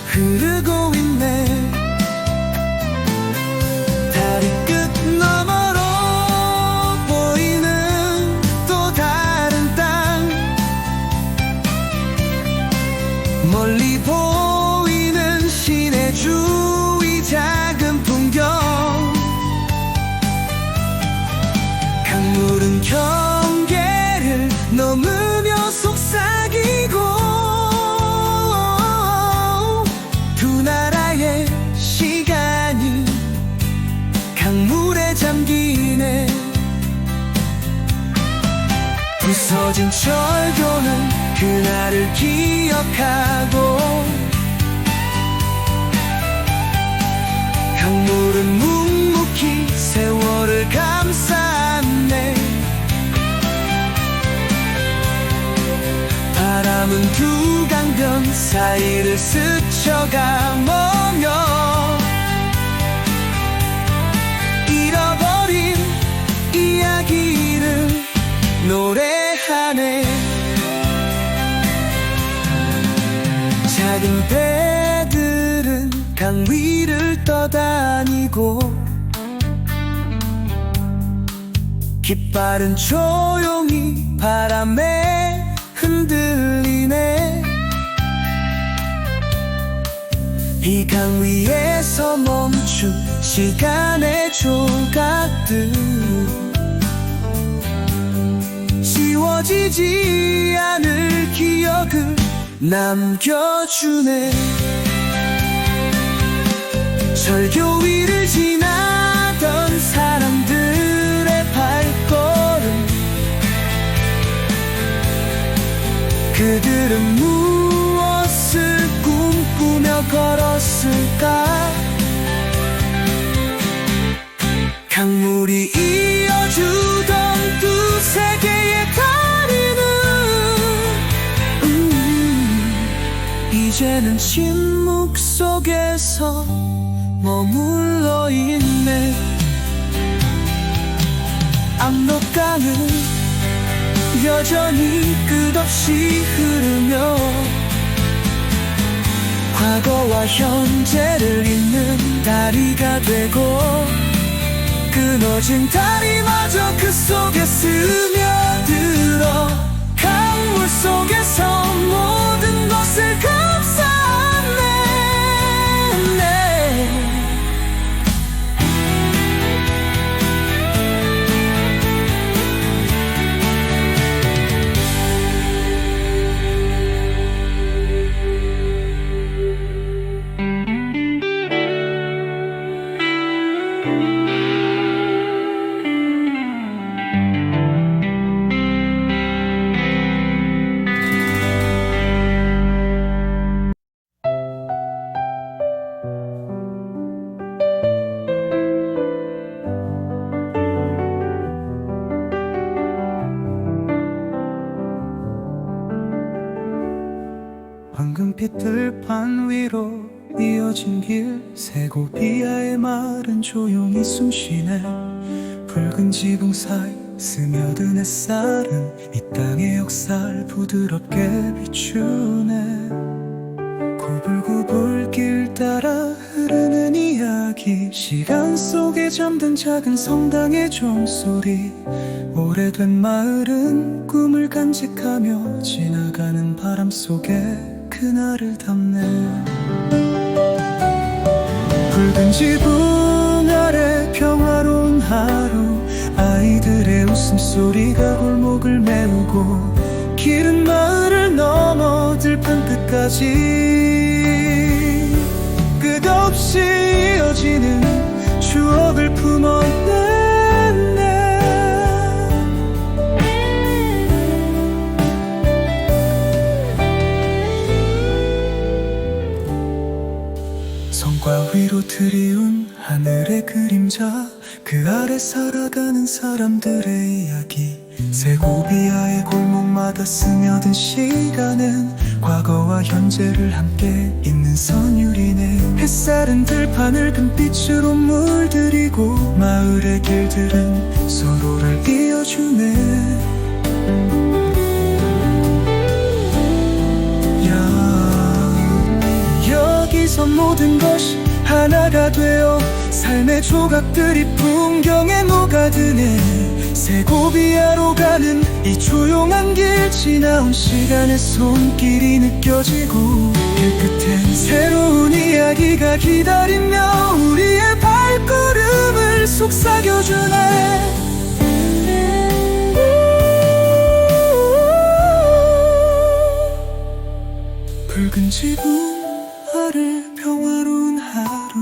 흐르고 있네. 다리 끝 너머로 보이는 또 다른 땅, 멀리 보이는 시내 주위 작은 풍경, 강물은 경계를 넘으며 속삭이고 두 나라의 시간이 강물에 잠기네. 부서진 철교는 그날을 기억하고, 강물은 묵묵히 세월을 감쌌네. 바람은 두 강변 사이를 스쳐가 멈춰 잃어버린 이야기를 노래하네. 작은 배들은 강 위를 떠다니고, 깃발은 조용히 바람에 흔들리네. 이 강 위에서 멈춘 시간의 조각들, 지워지지 않을 기억을 남겨주네. 철교 위를 지나던 사람들의 발걸음, 그들은 무엇을 꿈꾸며 걸었을까? 강물이 이어주던 두세 개의 다리는 이제는 침묵 속에서 머물러 있네. 압록강은 여전히 끝없이 흐르며 과거와 현재를 잇는 다리가 되고, 끊어진 다리마저 그 속에 스며들어 강물 속에서 모든 것을 감싸네. 황금빛 들판 위로 이어진 길, 세고비아의 말은 조용히 숨쉬네. 붉은 지붕 사이 스며든 햇살은 이 땅의 역사를 부드럽게 비추네. 구불구불 길 따라 흐르는 이야기, 시간 속에 잠든 작은 성당의 종소리. 오래된 마을은 꿈을 간직하며 지나가는 바람 속에 그날을 담네. 붉은 지붕 아래 평화로운 하루, 아이들의 웃음소리가 골목을 메우고 길은 마을을 넘어 들판 끝까지 끝없이 이어지는 추억을 품어내. 성과 위로 드리운 하늘의 그림자, 그 아래 살아가는 사람들의 이야기. 세고비아의 골목마다 스며든 시간은 과거와 현재를 함께 잇는 선율이네. 햇살은 들판을 금빛으로 물들이고 마을의 길들은 서로를 이어주네. 여기서 모든 것이 하나가 되어 삶의 조각들이 풍경에 녹아드네. 세고비아로 가는 이 조용한 길, 지나온 시간의 손길이 느껴지고 길 끝엔 새로운 이야기가 기다리며 우리의 발걸음을 속삭여주네. 붉은 지붕 아래 평화로운 하루,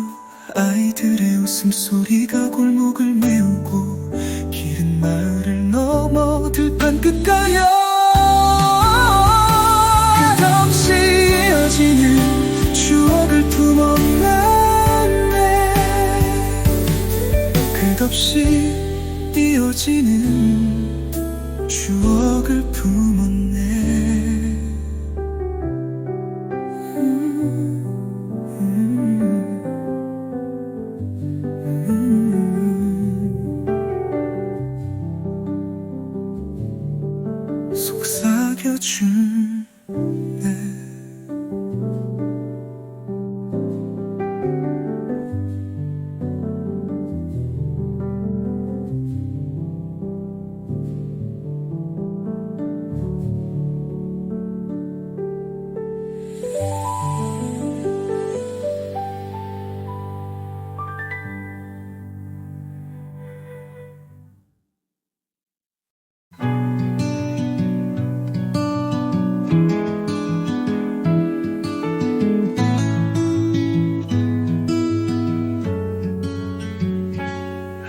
아이들의 웃음소리가 골목을 메우고 길은 마을을 넘어 들판 끝까지 끝없이 이어지는 추억을 품어내. 끝없이 이어지는 추억을 품어내. 속삭여주네.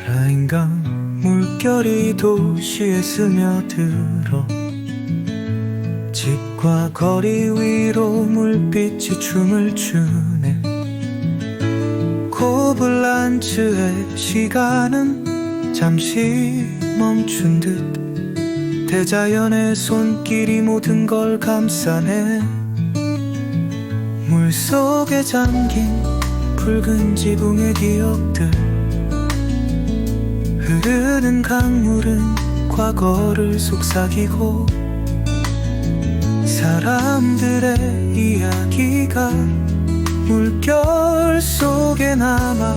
라인강 물결이 도시에 스며들어 집과 거리 위로 물빛이 춤을 추네. 코블란츠의 시간은 잠시 멈춘 듯 대자연의 손길이 모든 걸 감싸네. 물속에 잠긴 붉은 지붕의 기억들, 흐르는 강물은 과거를 속삭이고 사람들의 이야기가 물결 속에 남아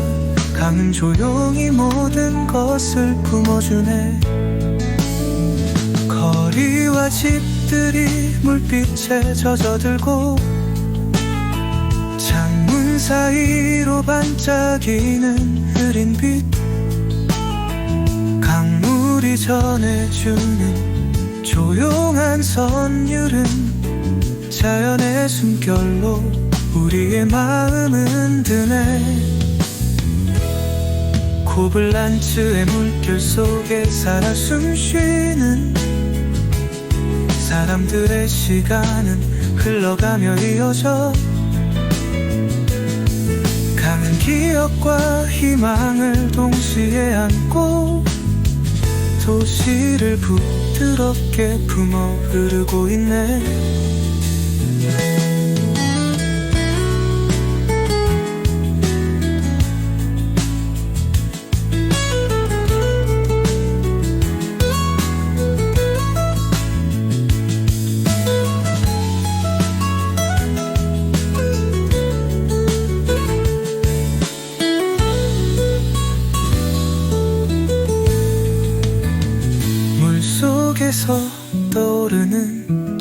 강은 조용히 모든 것을 품어주네. 거리와 집들이 물빛에 젖어들고 창문 사이로 반짝이는 흐린 빛, 강물이 전해주는 조용한 선율은 자연의 숨결로 우리의 마음은 드네. 코블란츠의 물결 속에 살아 숨쉬는 사람들의 시간은 흘러가며 이어져 강은 기억과 희망을 동시에 안고 도시를 부드럽게 품어 흐르고 있네.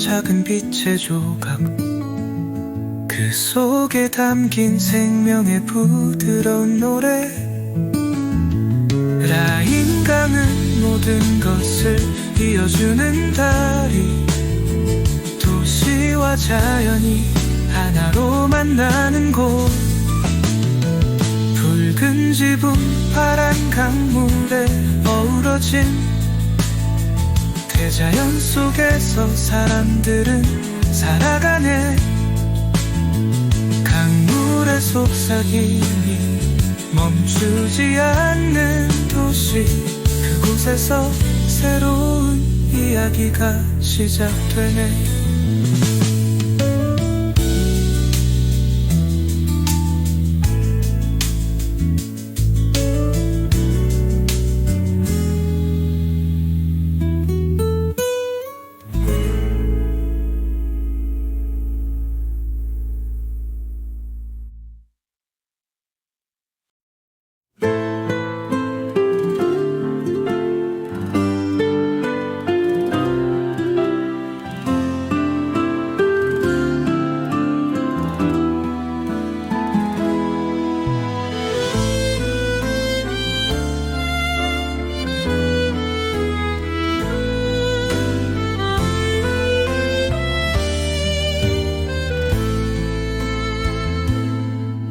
작은 빛의 조각, 그 속에 담긴 생명의 부드러운 노래. 라인 강은 모든 것을 이어주는 다리, 도시와 자연이 하나로 만나는 곳. 붉은 지붕 파란 강물에 어우러진 대자연 속에서 사람들은 살아가네. 강물의 속삭임이 멈추지 않는 도시, 그곳에서 새로운 이야기가 시작되네.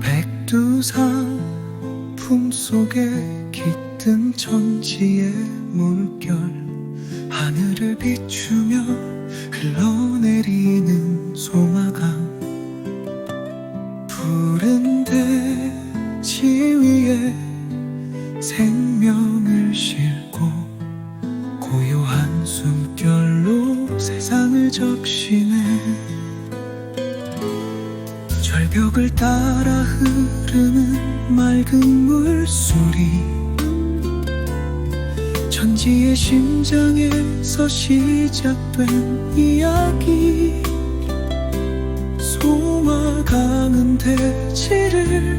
백두산 품속에 깃든 천지의 물결, 하늘을 비추며 흘러내리는 소마강. 푸른 대지 위에 생명을 싣고 고요한 숨결로 세상을 적시네. 절벽을 따라 흐르는 맑은 물소리, 천지의 심장에서 시작된 이야기. 소마강은 대지를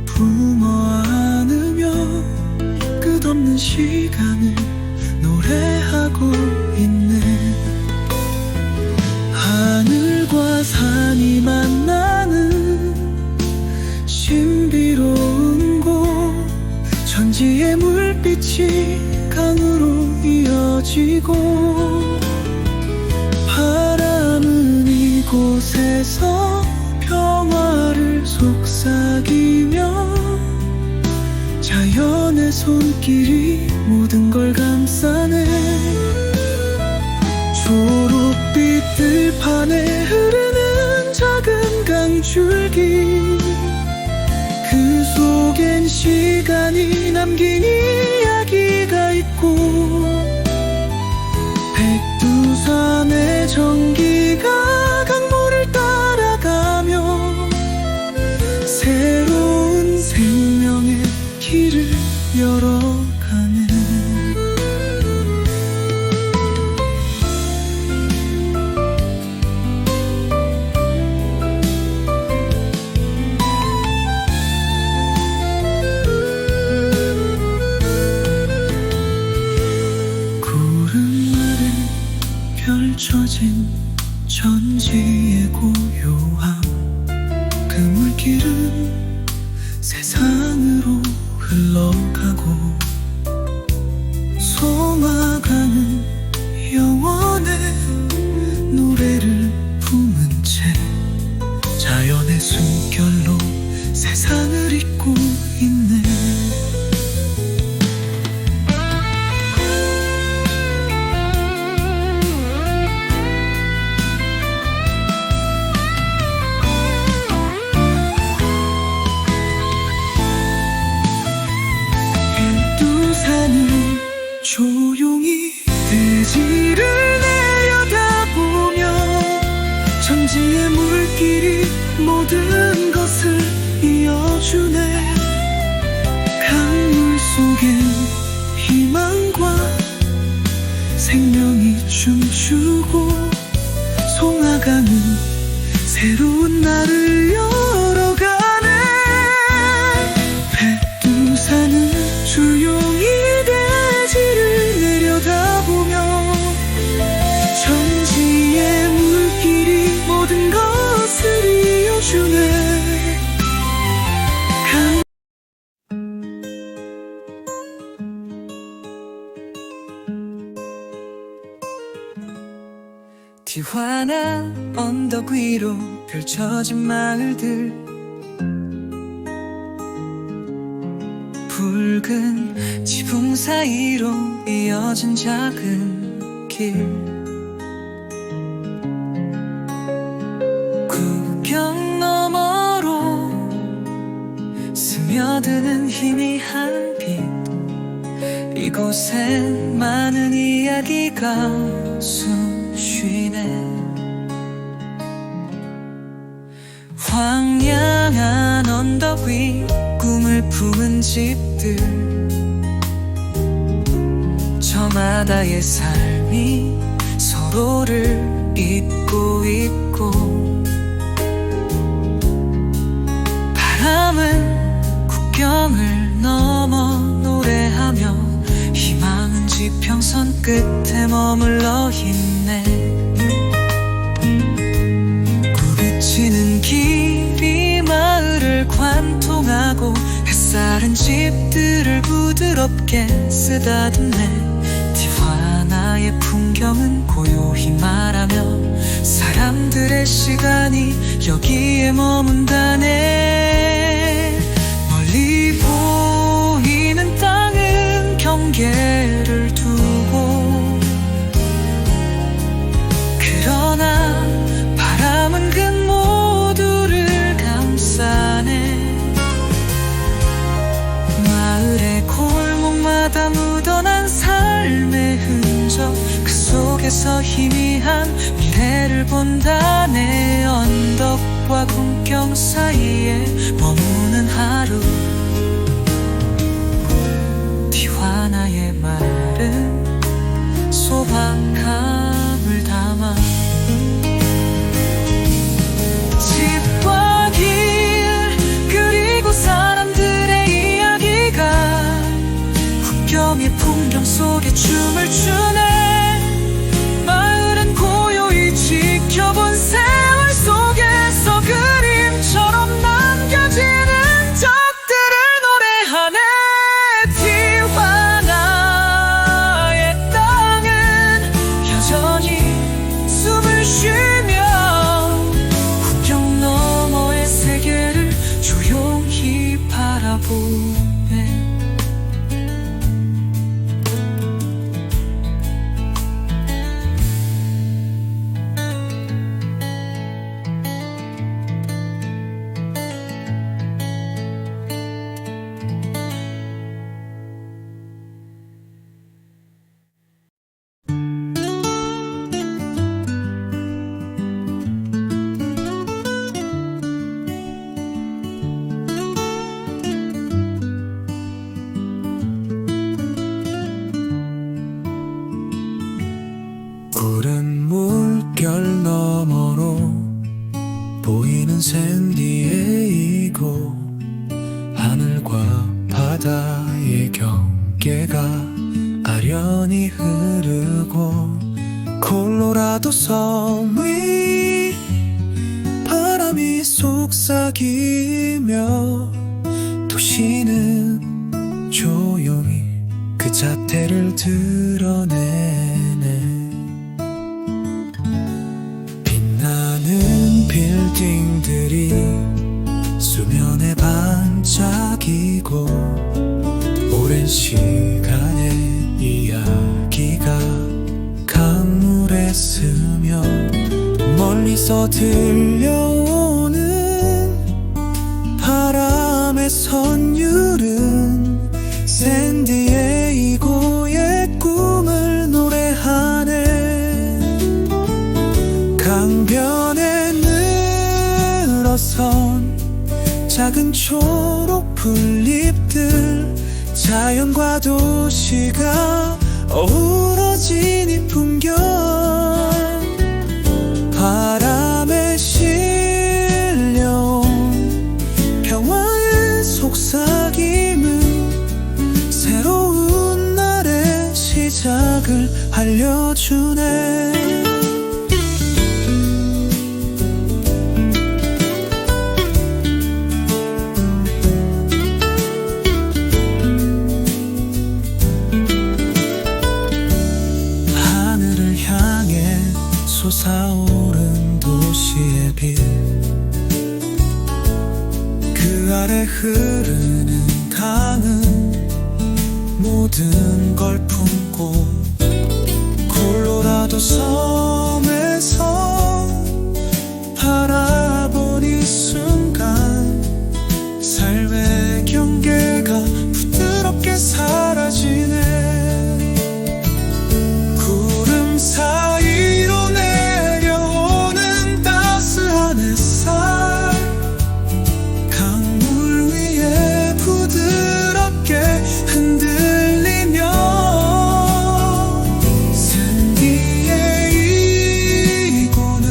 품어 안으며 끝없는 시간을 노래하고 있네. 하늘과 산이 만나는 신비로운 곳, 천지의 물빛이 강으로 이어지고, 바람은 이곳에서 평화를 속삭이며 자연의 손길이 모든 걸 감싸네. 초록빛 들판에 흐르는 작은 강줄기, 그 속엔 시간이 남긴 이야기가 있고, 백두산의 전기가 강물을 따라가며 새로운 생명의 길을 열어가네. 펼쳐진 천지의 고요함, 그 물길은 세상으로 흘러가고, 소마강은 영원의 노래를 품은 채 자연의 숨결로 세상을 잇고 있네. 조용히 대지를 내려다보며 천지의 물길이 모든 것을 이어주네. 강물 속엔 희망과 생명이 춤추고, 송아강은 새로운 날을 열어가네. 백두산은 조용히 대지를 내려다보며 천지 알려주네. 티화나 언덕 위로 펼쳐진 마을들, 붉은 지붕 사이로 이어진 작은 길, 국경 너머로 스며드는 희미한 빛, 이곳엔 많은 이야기가 숨쉬네. 황량한 언덕 위 꿈을 품은 집들, 저마다의 삶이 서로를 잇고 있고, 바람은 국경을 넘어 노래하며 희망은 지평선 끝에 머물러 있네. 구비치는 길이 마을을 관통하고, 햇살은 집들을 부드럽게 쓰다듬네. 티화나의 풍경은 고요히 말하며 사람들의 시간이 여기에 머문다네. 멀리 보이는 땅은 경계를 두고, 그러나 바람은 그 모두를 감싸네. 마을의 골목마다 묻어난 삶의 흔적, 그 속에서 희미한 미래를 본다네. 언덕과 국경 사이에 머무는 하루, 티화나의 말은 소박함을 담아 집과 길 그리고 사람들의 이야기가 국경의 풍경 속에 춤을 추네. 마을은 고요히 지켜본 세월 속에서 그림처럼 남겨지는 적들을 노래하네. 티화나의 땅은 여전히 숨을 쉬며 국경 너머의 세계를 조용히 바라보네. 푸른 물결 너머로 보이는 샌디에 이고, 하늘과 바다의 경계가 아련히 흐르고, 콜로라도 섬 위 바람이 속삭이며, 도시는 조용히 그 자태를 드러내네. 빛나는 빌딩들이 수면에 반짝이고, 오랜 시간의 이야기가 강물에 스며, 멀리서 들려오는 바람의 선율은 샌디에이고의 꿈을 노래하네. 강변에 늘어선 작은 초록 풀잎들, 자연과 도시가 어우러진 이 풍경, 바람에 실려온 평화의 속삭임은 새로운 날의 시작을 알려주네. 아침의 빛, 그 아래 흐르는 강은 모든 걸 품고 콜로라도 섬에서 바라본 이 순간 삶의 경계가 부드럽게 사라지네. 구름 사이로 내려오는 따스한 햇살, 강물 위에 부드럽게 흔들리며 생기에 이고는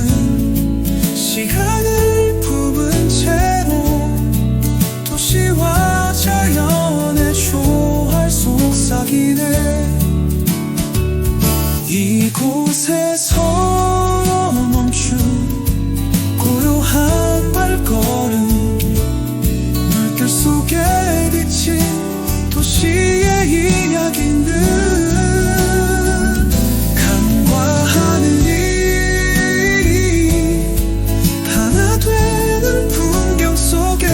시간을 품은 채로 도시와 자연의 조화 속삭이네. 이곳에서 멈춘 고요한 발걸음, 물결 속에 비친 도시의 이야기는 강과 하늘이 하나 되는 풍경 속에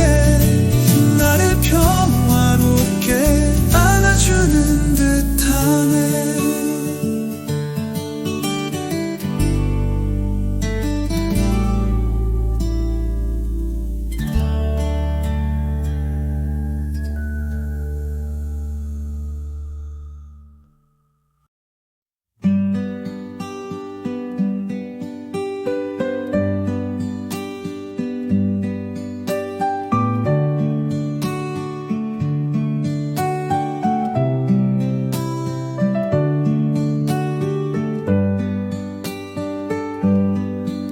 나를 평화롭게 안아주는 듯하네.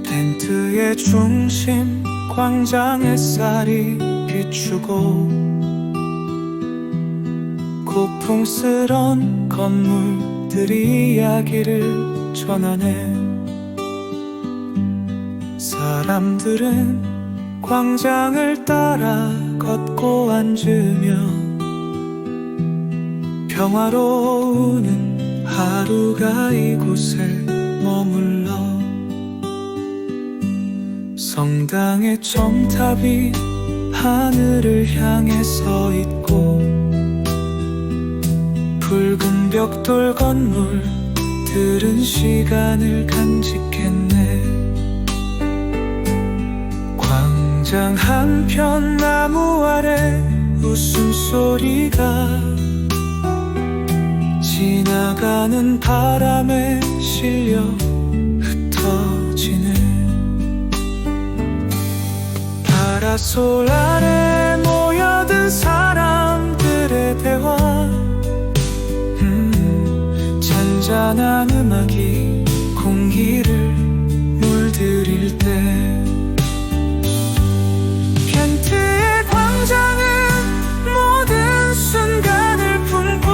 텐트의 중심 광장 햇살이 비추고 고풍스런 건물들이 이야기를 전하네. 사람들은 광장을 따라 걷고 앉으며 평화로우는 하루가 이곳에 머물러 성당의 점탑이 하늘을 향해 서 있고 붉은 벽돌 건물들은 시간을 간직했네. 광장 한편 나무 아래 웃음소리가 지나가는 바람에 실려 흩어지네. 파라솔 아래 모여든 사람들의 대화, 잔잔한 음악이 공기를 물들일 때 켄트의 광장은 모든 순간을 품고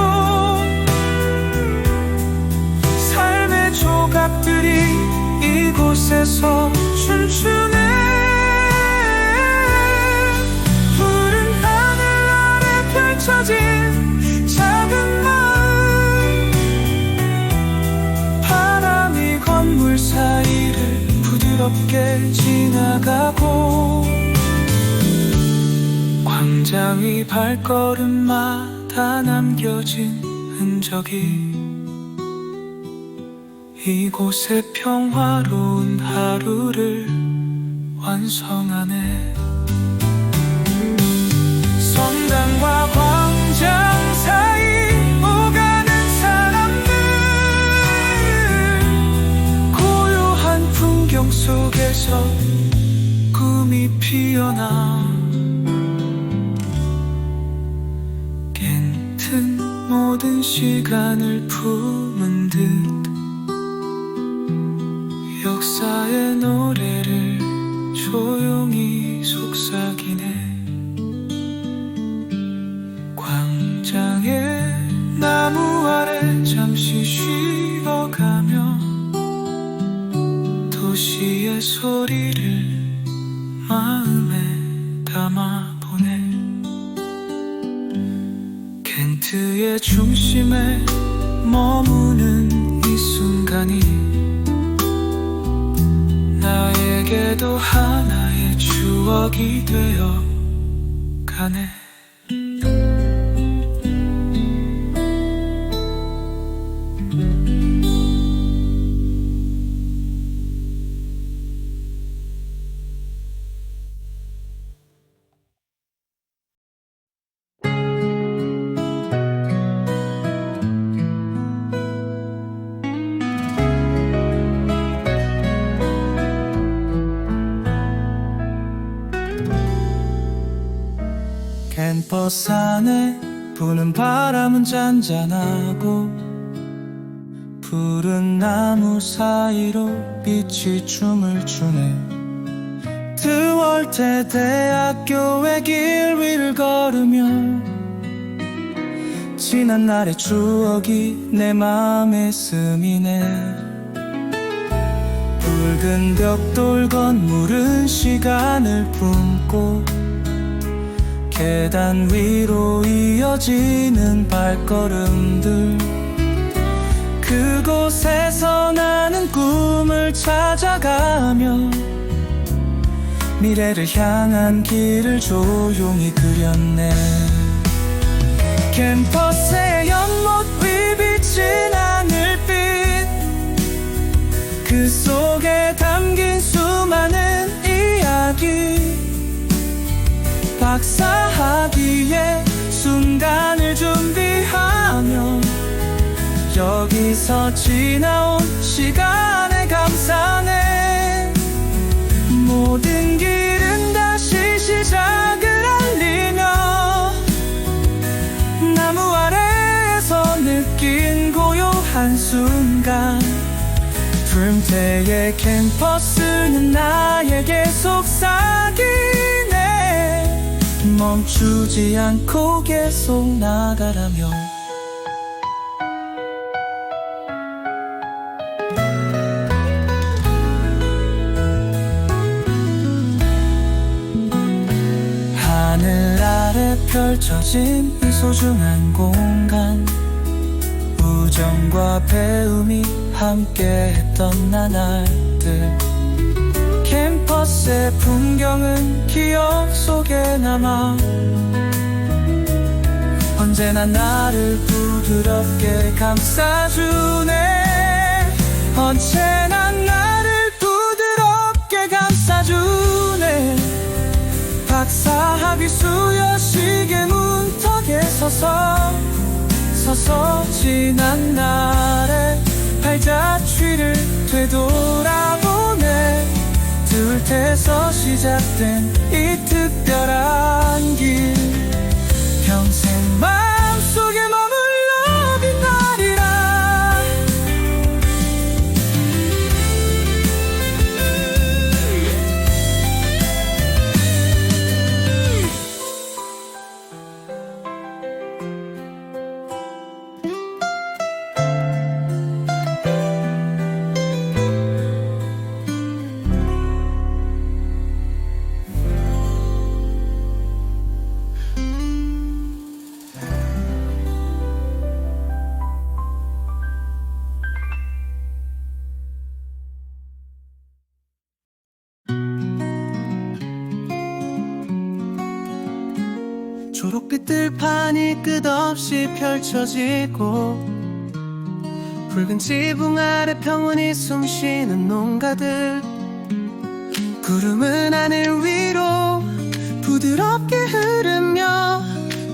삶의 조각들이 이곳에서 춤추네. 펼쳐진 작은 마을, 바람이 건물 사이를 부드럽게 지나가고 광장 위 발걸음마다 남겨진 흔적이 이곳의 평화로운 하루를 완성하네. 성당과 광장 사이 오가는 사람들, 고요한 풍경 속에서 꿈이 피어나 겐튼 모든 시간을 품은 듯 역사의 노래를 조용히 속삭이네. 광장의 나무 아래 잠시 쉬어가며 도시의 소리를 마음에 담아보네. 켄트의 중심에 머무는 이 순간이 나에게 내게도 하나의 추억이 되어 가네. 캠퍼스 안에 부는 바람은 잔잔하고 푸른 나무 사이로 빛이 춤을 추네. 드월테 대학교의 길 위를 걸으며 지난 날의 추억이 내 맘에 스미네. 붉은 벽돌 건물은 시간을 품고 계단 위로 이어지는 발걸음들, 그곳에서 나는 꿈을 찾아가며 미래를 향한 길을 조용히 그렸네. 캠퍼스의 연못 위 비친 하늘빛, 그 속에 담긴 수많은 이야기, 박사학위의 순간을 준비하며 여기서 지나온 시간에 감사네. 모든 길은 다시 시작을 알리며 나무 아래에서 느낀 고요한 순간, 불태의 캠퍼스는 나에게 속삭이네. 멈추지 않고 계속 나가라며. 하늘 아래 펼쳐진 이 소중한 공간, 우정과 배움이 함께했던 나날들, 캠퍼스의 풍경은 기억 속에 남아 언제나 나를 부드럽게 감싸주네. 언제나 나를 부드럽게 감싸주네. 박사학위 수여식의 문턱에 서서 지난 날의 발자취를 되돌아보네. 둘태서 시작된 이 특별한 길, 평생 마음속에 머물러 빛나리라. 초록빛 들판이 끝없이 펼쳐지고 붉은 지붕 아래 평온히 숨쉬는 농가들, 구름은 하늘 위로 부드럽게 흐르며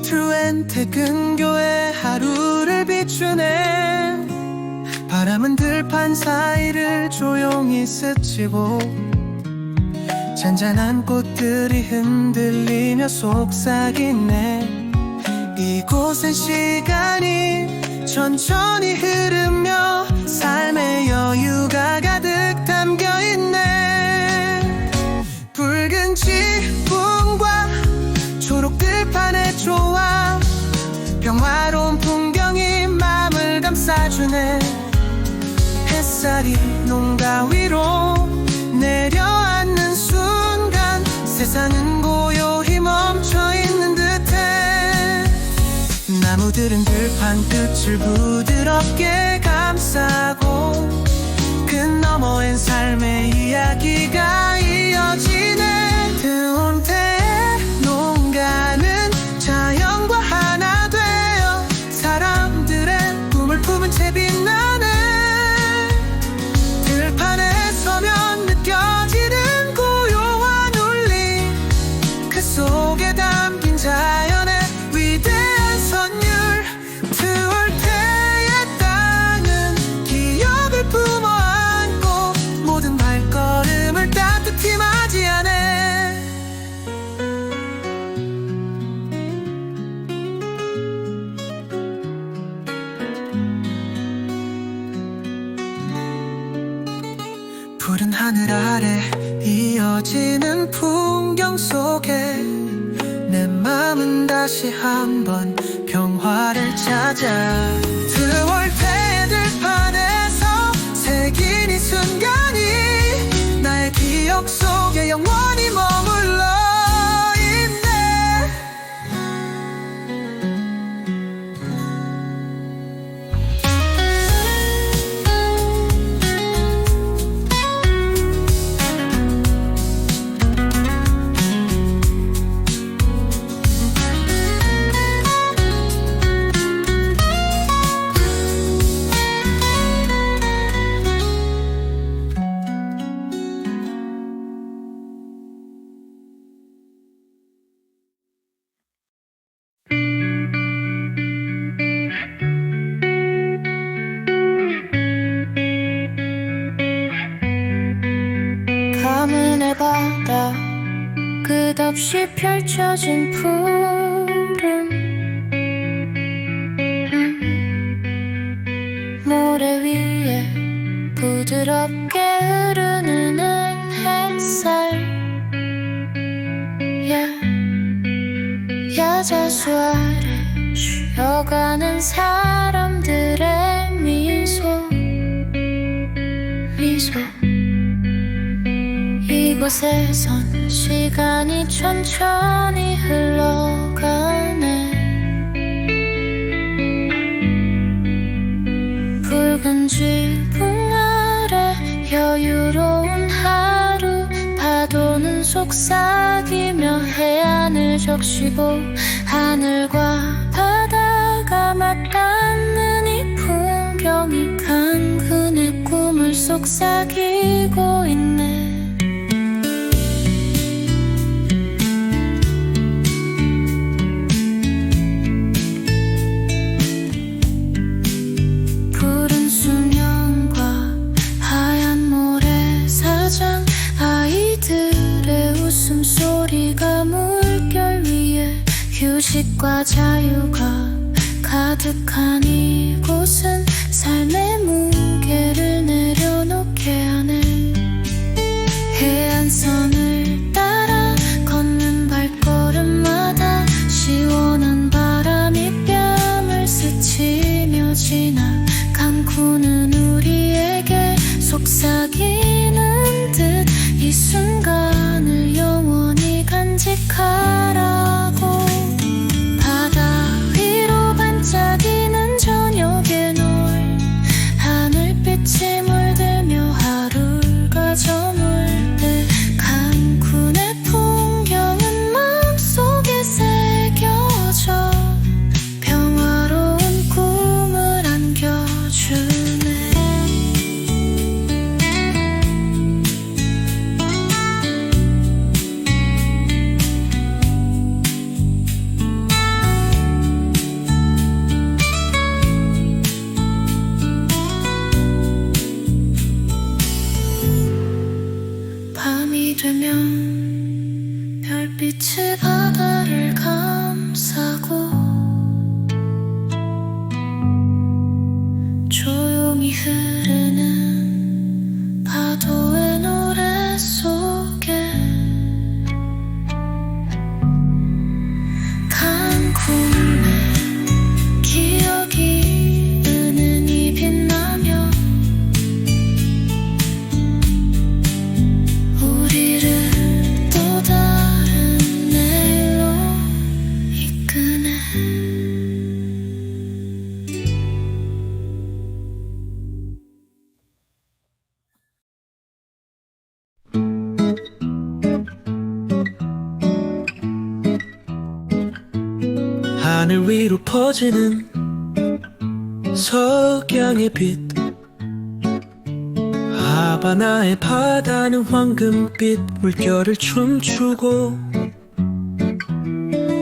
트루엔테 근교의 하루를 비추네. 바람은 들판 사이를 조용히 스치고 잔잔한 꽃들이 흔들리며 속삭이네. 이곳엔 시간이 천천히 흐르며 삶의 여유가 가득 담겨있네. 붉은 지붕과 초록 들판의 조화, 평화로운 풍경이 마음을 감싸주네. 햇살이 농가 위로 내려앉는 순간 세상은 고요히 멈춰있는 듯해. 나무들은 들판 끝을 부드럽게 감싸고 그 너머엔 삶의 이야기가 이어지네. 드문 때의 농가는 자연과 하나 되어 사람들의 꿈을 품은 채 빛나네. 들판에 서면 느껴지는 고요한 울림, 그 속에 담긴 자연의 위대한 선율. 추울 때의 땅은 기억을 품어 안고 모든 발걸음을 따뜻히 맞이하네. 푸른 하늘 아래 이어지는 풍경 속에 내 맘은 다시 한번 평화를 찾아. 드월 때의 들판에서 새긴 이 순간이 나의 기억 속에 영원히 머물러 있네. 가문의 바다 끝없이 펼쳐진 푸른 모래 위에 부드럽게 흐르는 햇살, 야자수 아래 쉬어가는 사람들의 미소. 이곳에선 시간이 천천히 흘러가네. 붉은 지붕 아래 여유로운 하루, 파도는 속삭이며 해안을 적시고 하늘과 바다가 맞닿는 이 풍경이 강군의 꿈을 속삭이고 있네. 푸른 수면과 하얀 모래사장, 아이들의 웃음소리가 물결 위에 휴식과 자유가 가득한 이곳은 삶의 무게를 내려놓게 하네. 해안선을 따라 걷는 발걸음마다 시원한 바람이 뺨을 스치며 지나 강구는 우리에게 속삭이는 듯 이 순간을 영원히 간직하라고. 바다 위로 반짝이는 저녁의 노을, 하늘빛이 물들며 하루가 저물 때 강군의 풍경은 마음속에 새겨져 평화로운 꿈을 안겨주네. 밤이 되면 별빛이 바다를 감싸고 조용히 흐르는 파도의 노래 속에 강군의 기억이 은은히 빛나며 우리를 또 다른 내일로 이끄네. 하늘 위로 퍼지는 석양의 빛, 하바나의 바다는 황금빛 물결을 춤추고,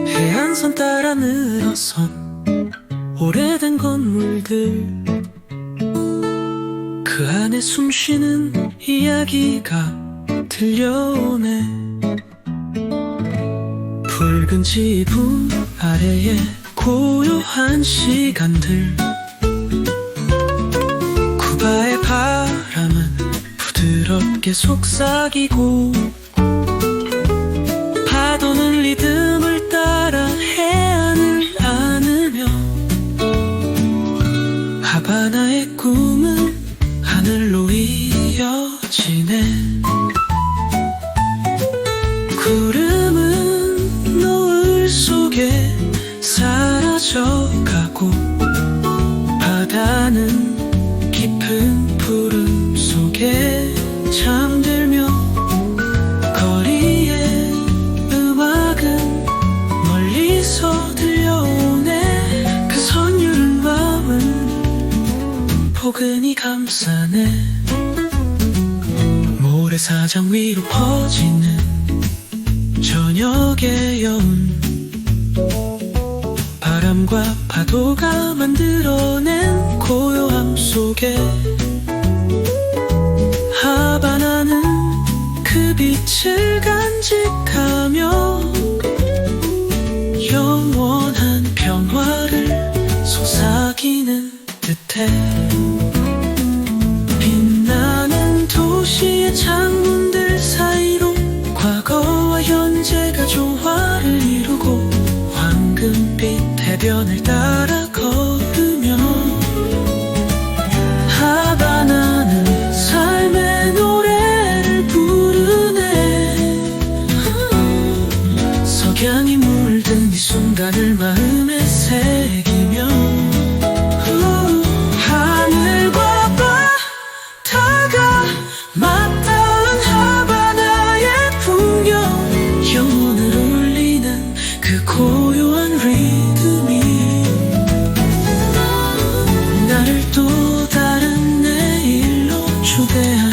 해안선 따라 늘어선 오래된 건물들, 그 안에 숨쉬는 이야기가 들려오네. 붉은 지붕 아래에 고요한 시간들, 쿠바의 바람은 부드럽게 속삭이고, 파도는 리듬을 따라 해안을 안으며, 하바나의 꿈은 하늘로 이어지네. 구름은 노을 속에 사라져가고, 바다는 깊은 푸름 속에 잠들며, 거리의 음악은 멀리서 들려오네. 그 선율은 마음은 포근히 감싸네. 모래사장 위로 퍼지는 저녁의 여운, 바람과 파도가 만들어낸 고요함 속에, 하바나는 그 빛을 간직하며 영원한 평화를 속삭이는 듯해. 빛나는 도시의 창문들 사이로 과거와 현재가 조화를 이루고, 황금빛 해변을 따라 걸으며, 하바나는 삶의 노래를 부르네. 석양이 물든 이 순간을 마음에 새기며, 하늘과 바다가 맞닿은 하바나의 풍경, 영혼을 울리는 그 고요한 리듬이 나를 또 다른 내일로 초대하네.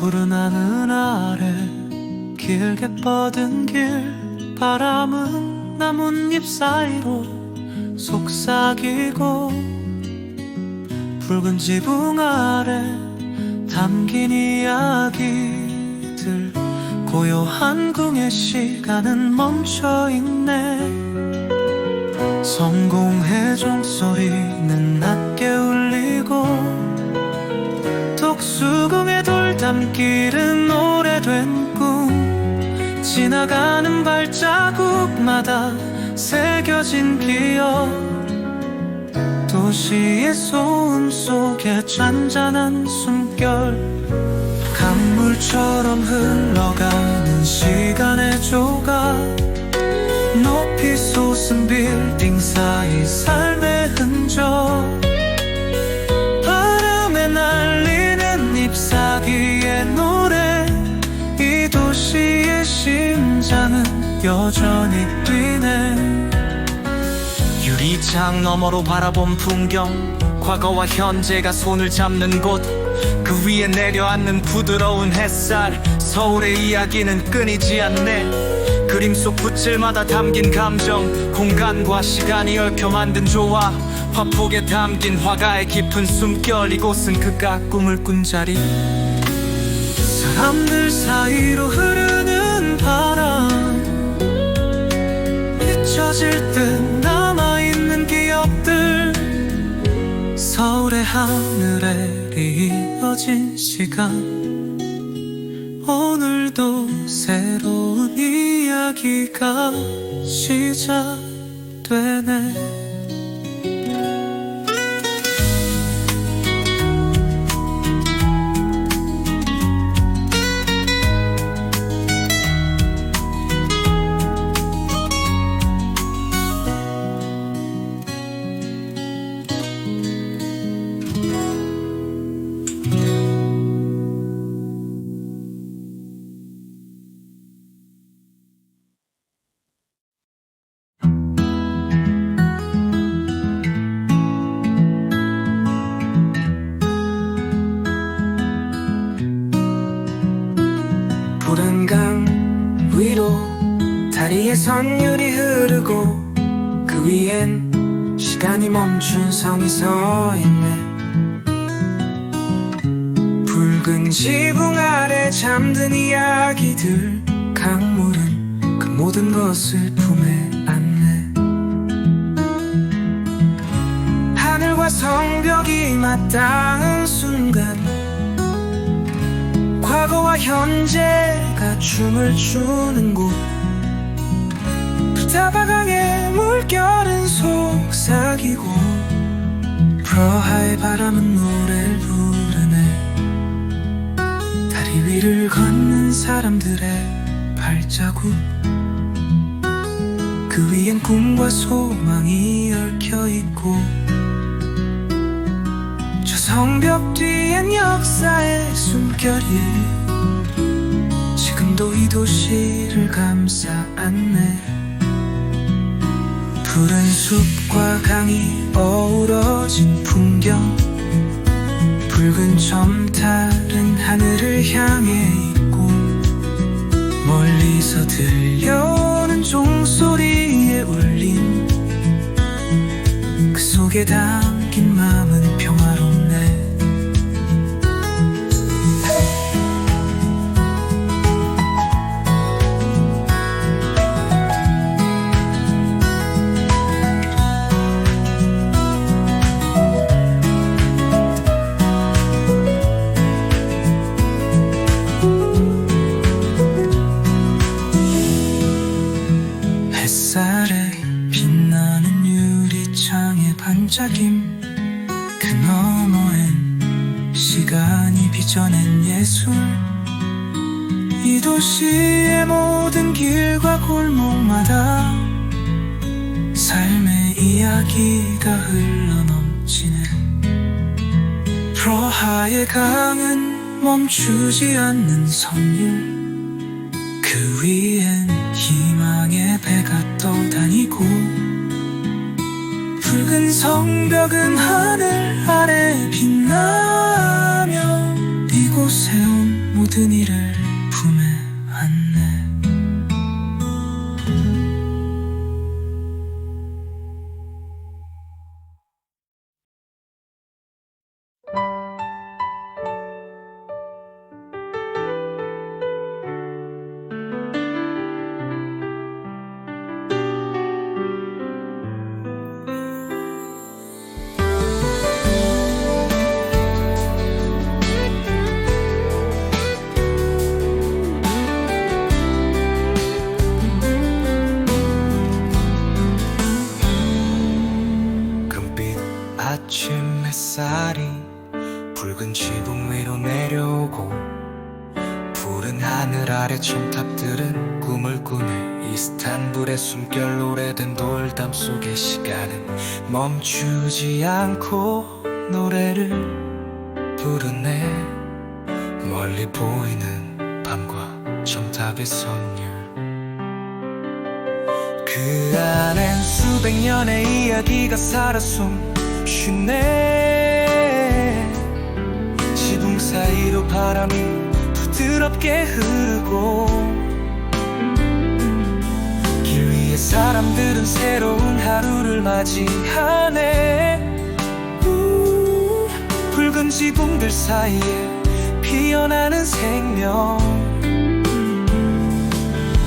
푸른 하늘 아래 길게 뻗은 길, 바람은 나뭇잎 사이로 속삭이고, 붉은 지붕 아래 담긴 이야기들, 고요한 궁의 시간은 멈춰있네. 성공의 종소리는 낮게 울리고, 독수궁의 돌담길은 오래된 꿈, 지나가는 발자국마다 새겨진 기억, 도시의 소음 속에 잔잔한 숨결, 강물처럼 흘러가는 시간의 조각, 높이 솟은 빌딩 사이 삶의 흔적, 바람에 날리는 잎사귀의 노래, 이 도시의 심장은 여전히 뛰네. 유리창 너머로 바라본 풍경, 과거와 현재가 손을 잡는 곳, 그 위에 내려앉는 부드러운 햇살, 서울의 이야기는 끊이지 않네. 그림 속 붓질마다 담긴 감정, 공간과 시간이 얽혀 만든 조화, 화폭에 담긴 화가의 깊은 숨결, 이곳은 그가 꿈을 꾼 자리. 사람들 사이로 흐르는 바람, 잊혀질 듯 남아있는 기억들, 하늘에 이어진 시간, 오늘도 새로운 이야기가 시작되네. 푸른 강 위로 다리에 선율이 흐르고 그 위엔 시간이 멈춘 성이 서 있네. 붉은 지붕 아래 잠든 이야기들, 강물은 그 모든 것을 품에 안네. 하늘과 성벽이 맞닿은 순간, 과거와 현재가 춤을 추는 곳, 불타바강의 물결은 속삭이고 프라하의 바람은 노래를 부르네. 다리 위를 걷는 사람들의 발자국, 그 위엔 꿈과 소망이 얽혀있고, 저 성벽 뒤엔 역사의 숨결이 지금도 이 도시를 감싸 안네. 푸른 숲과 강이 어우러진 풍경, 붉은 점탈은 하늘을 향해 있고, 멀리서 들려오는 종소리의 울림, 그 속에 담긴 마음은 평화롭네. 햇살에 빛나는 유리창의 반짝임, 그 너머엔 시간이 빚어낸 예술, 이 도시의 모든 길과 골목마다 삶의 이야기가 흘러넘치네. 프라하의 강은 멈추지 않는 선율, 그 위엔 희망의 배가 떠다니고, 붉은 성벽은 하늘 아래 빛나며 이곳에 온 모든 이를 품에 안네. 아침 햇살이 붉은 지붕 위로 내려오고, 푸른 하늘 아래 첨탑들은 꿈을 꾸네. 이스탄불의 숨결 오래된 돌담 속의 시간은 멈추지 않고 노래를 부르네. 멀리 보이는 밤과 첨탑의 선율, 그 안엔 수백 년의 이야기가 살아 숨쉬네. 지붕 사이로 바람이 부드럽게 흐르고, 길 위에 사람들은 새로운 하루를 맞이하네. 붉은 지붕들 사이에 피어나는 생명,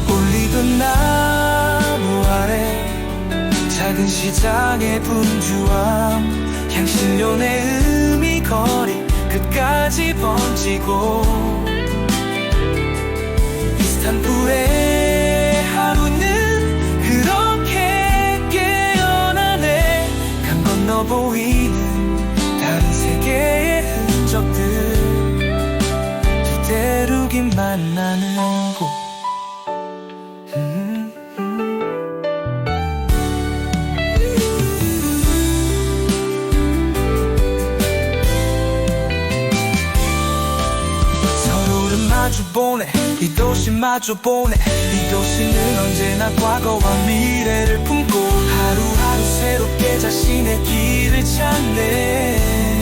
올리던 나무 아래 작은 시장의 분주함, 향신료의 거리 끝까지 번지고 이스탄불의 하루는 그렇게 깨어나네. 강 건너 보이는 다른 세계의 흔적들 두 대륙이 만나는 곳. 마주보네 이 도시 마주보네 이 도시는 언제나 과거와 미래를 품고 하루하루 새롭게 자신의 길을 찾네.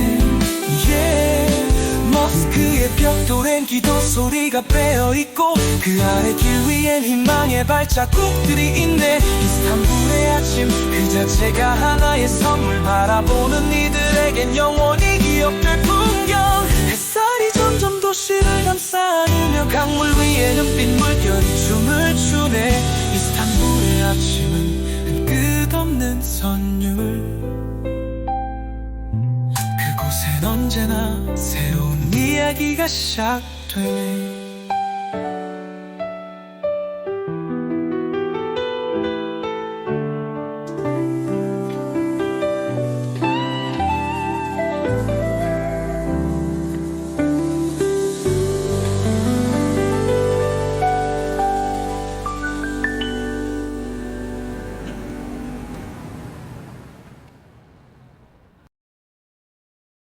머스크의 벽돌엔 기도 소리가 빼어있고 그 아래 길 위엔 희망의 발자국들이 있네. 이스탄불의 아침 그 자체가 하나의 선물. 바라보는 이들에겐 영원히 기억될 풍경. 햇살이 점점 도시를 감싸 안으며 강물 위에는 빛 물결이 춤을 추네. 이스탄불의 아침은 끝없는 선율. 그곳엔 언제나 새로운 이야기가 시작되네.